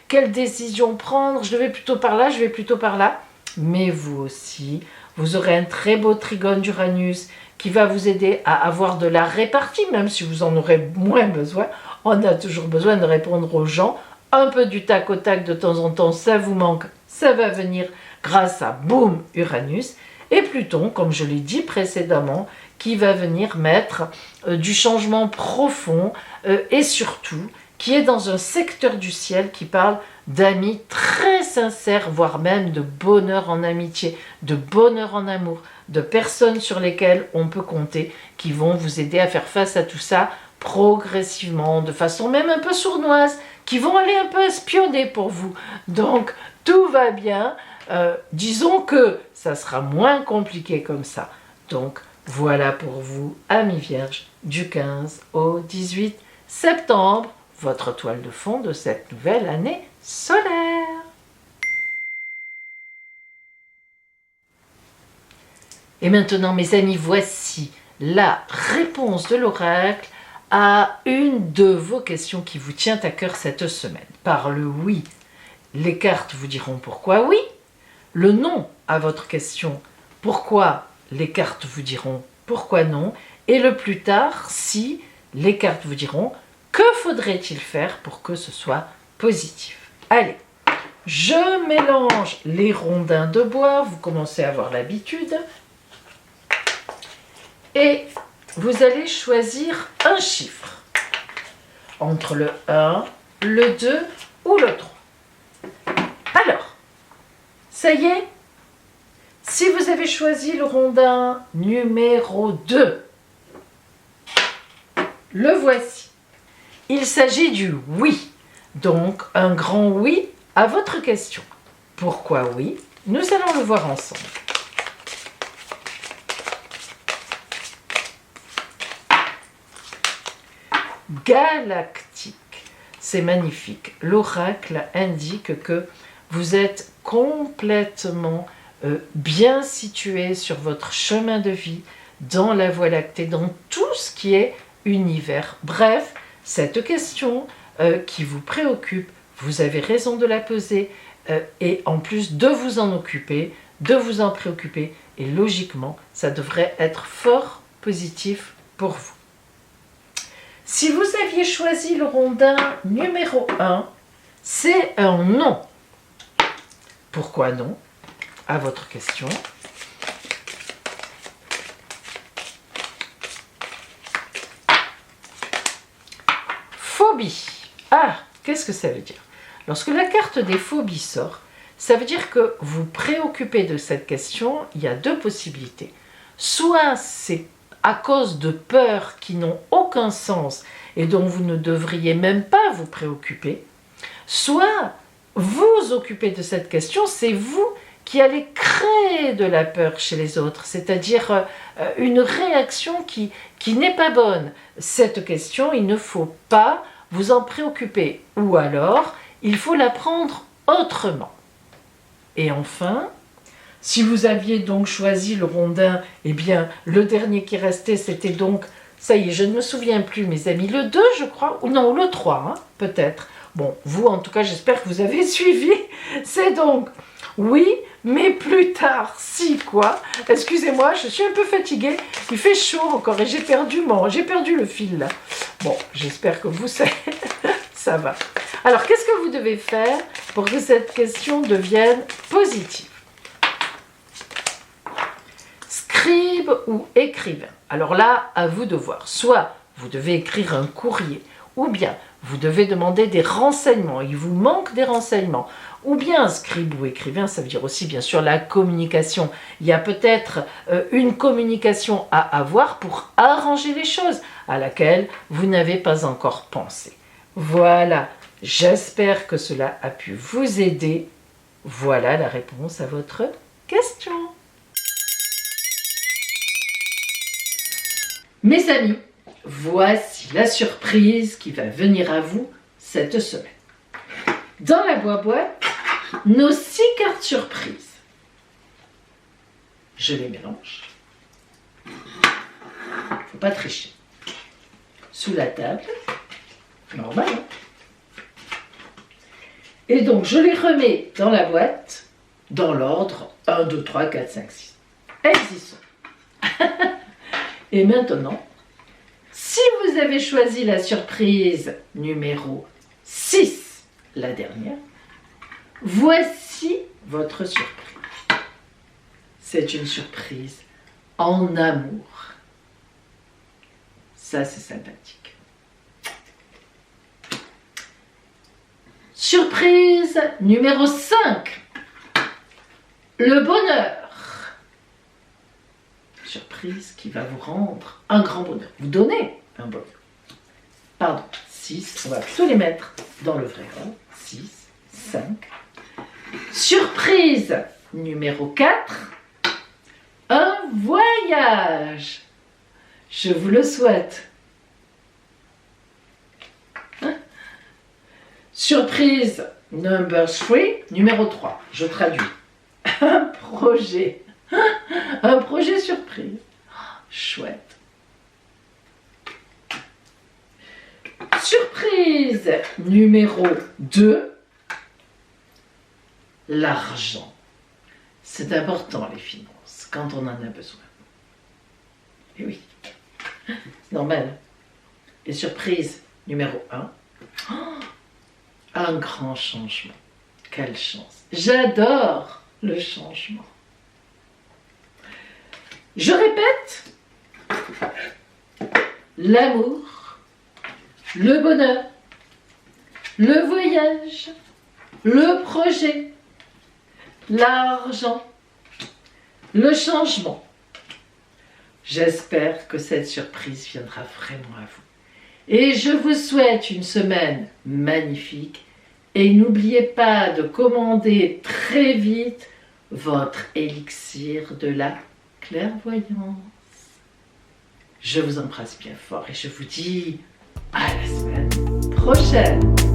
quelle décision prendre, je vais plutôt par là, je vais plutôt par là. Mais vous aussi, vous aurez un très beau trigone d'Uranus qui va vous aider à avoir de la répartie, même si vous en aurez moins besoin. On a toujours besoin de répondre aux gens. Un peu du tac au tac de temps en temps, ça vous manque, ça va venir grâce à boum Uranus. Et Pluton, comme je l'ai dit précédemment, qui va venir mettre du changement profond et surtout qui est dans un secteur du ciel qui parle d'amis très sincères, voire même de bonheur en amitié, de bonheur en amour, de personnes sur lesquelles on peut compter, qui vont vous aider à faire face à tout ça progressivement, de façon même un peu sournoise, qui vont aller un peu espionner pour vous. Donc, tout va bien. Disons que ça sera moins compliqué comme ça. Donc, voilà pour vous, amis vierges, du 15 au 18 septembre, votre toile de fond de cette nouvelle année solaire. Et maintenant, mes amis, voici la réponse de l'oracle à une de vos questions qui vous tient à cœur cette semaine. Par le oui, les cartes vous diront pourquoi oui. Le non à votre question, pourquoi les cartes vous diront pourquoi non. Et le plus tard, si les cartes vous diront que faudrait-il faire pour que ce soit positif. Allez, je mélange les rondins de bois, vous commencez à avoir l'habitude. Et vous allez choisir un chiffre entre le 1, le 2 ou le 3. Alors, ça y est, si vous avez choisi le rondin numéro 2, le voici. Il s'agit du oui, donc un grand oui à votre question. Pourquoi oui? Nous allons le voir ensemble. Galactique, c'est magnifique. L'oracle indique que vous êtes complètement bien situé sur votre chemin de vie, dans la Voie lactée, dans tout ce qui est univers. Bref, cette question qui vous préoccupe, vous avez raison de la poser et en plus de vous en occuper, de vous en préoccuper, et logiquement, ça devrait être fort positif pour vous. Si vous aviez choisi le rondin numéro 1, c'est un non. Pourquoi non? À votre question. Phobie. Ah, qu'est-ce que ça veut dire? Lorsque la carte des phobies sort, ça veut dire que vous préoccupez de cette question. Il y a deux possibilités. Soit c'est à cause de peurs qui n'ont aucun sens et dont vous ne devriez même pas vous préoccuper, soit vous occupez de cette question, c'est vous qui allez créer de la peur chez les autres, c'est-à-dire une réaction qui n'est pas bonne. Cette question, il ne faut pas vous en préoccuper, ou alors il faut la prendre autrement. Et enfin, si vous aviez donc choisi le rondin, eh bien, le dernier qui restait, c'était donc, ça y est, je ne me souviens plus, mes amis, le 2, je crois, ou non, le 3, hein, peut-être. Bon, vous, en tout cas, j'espère que vous avez suivi. C'est donc, oui, mais plus tard, si quoi. Excusez-moi, je suis un peu fatiguée, il fait chaud encore et j'ai perdu le fil, là. Bon, j'espère que vous savez, ça va. Alors, qu'est-ce que vous devez faire pour que cette question devienne positive? Scribe ou écrivain. Alors là, à vous de voir. Soit vous devez écrire un courrier, ou bien vous devez demander des renseignements, il vous manque des renseignements. Ou bien scribe ou écrivain, ça veut dire aussi bien sûr la communication. Il y a peut-être une communication à avoir pour arranger les choses, à laquelle vous n'avez pas encore pensé. Voilà, j'espère que cela a pu vous aider. Voilà la réponse à votre question. Mes amis, voici la surprise qui va venir à vous cette semaine. Dans la boîte, nos 6 cartes surprises. Je les mélange. Faut pas tricher. Sous la table, normal. Hein? Et donc, je les remets dans la boîte, dans l'ordre 1, 2, 3, 4, 5, 6. Elles y sont. Et maintenant, si vous avez choisi la surprise numéro 6, la dernière, voici votre surprise. C'est une surprise en amour. Ça, c'est sympathique. Surprise numéro 5. Le bonheur. Surprise qui va vous rendre un grand bonheur. Vous donnez un bonheur. Pardon, 6. On va plutôt les mettre dans le vrai ordre. 6, 5. Surprise numéro 4. Un voyage. Je vous le souhaite. Surprise number 3, numéro 3. Je traduis. Un projet. Un projet surprise. Chouette. Surprise numéro 2. L'argent. C'est important les finances quand on en a besoin. Et oui, c'est normal. Et surprise numéro 1. Un grand changement. Quelle chance. J'adore le changement. Je répète. L'amour, le bonheur, le voyage, le projet, l'argent, le changement. J'espère que cette surprise viendra vraiment à vous. Et je vous souhaite une semaine magnifique. Et n'oubliez pas de commander très vite votre élixir de la clairvoyance. Je vous embrasse bien fort et je vous dis à la semaine prochaine.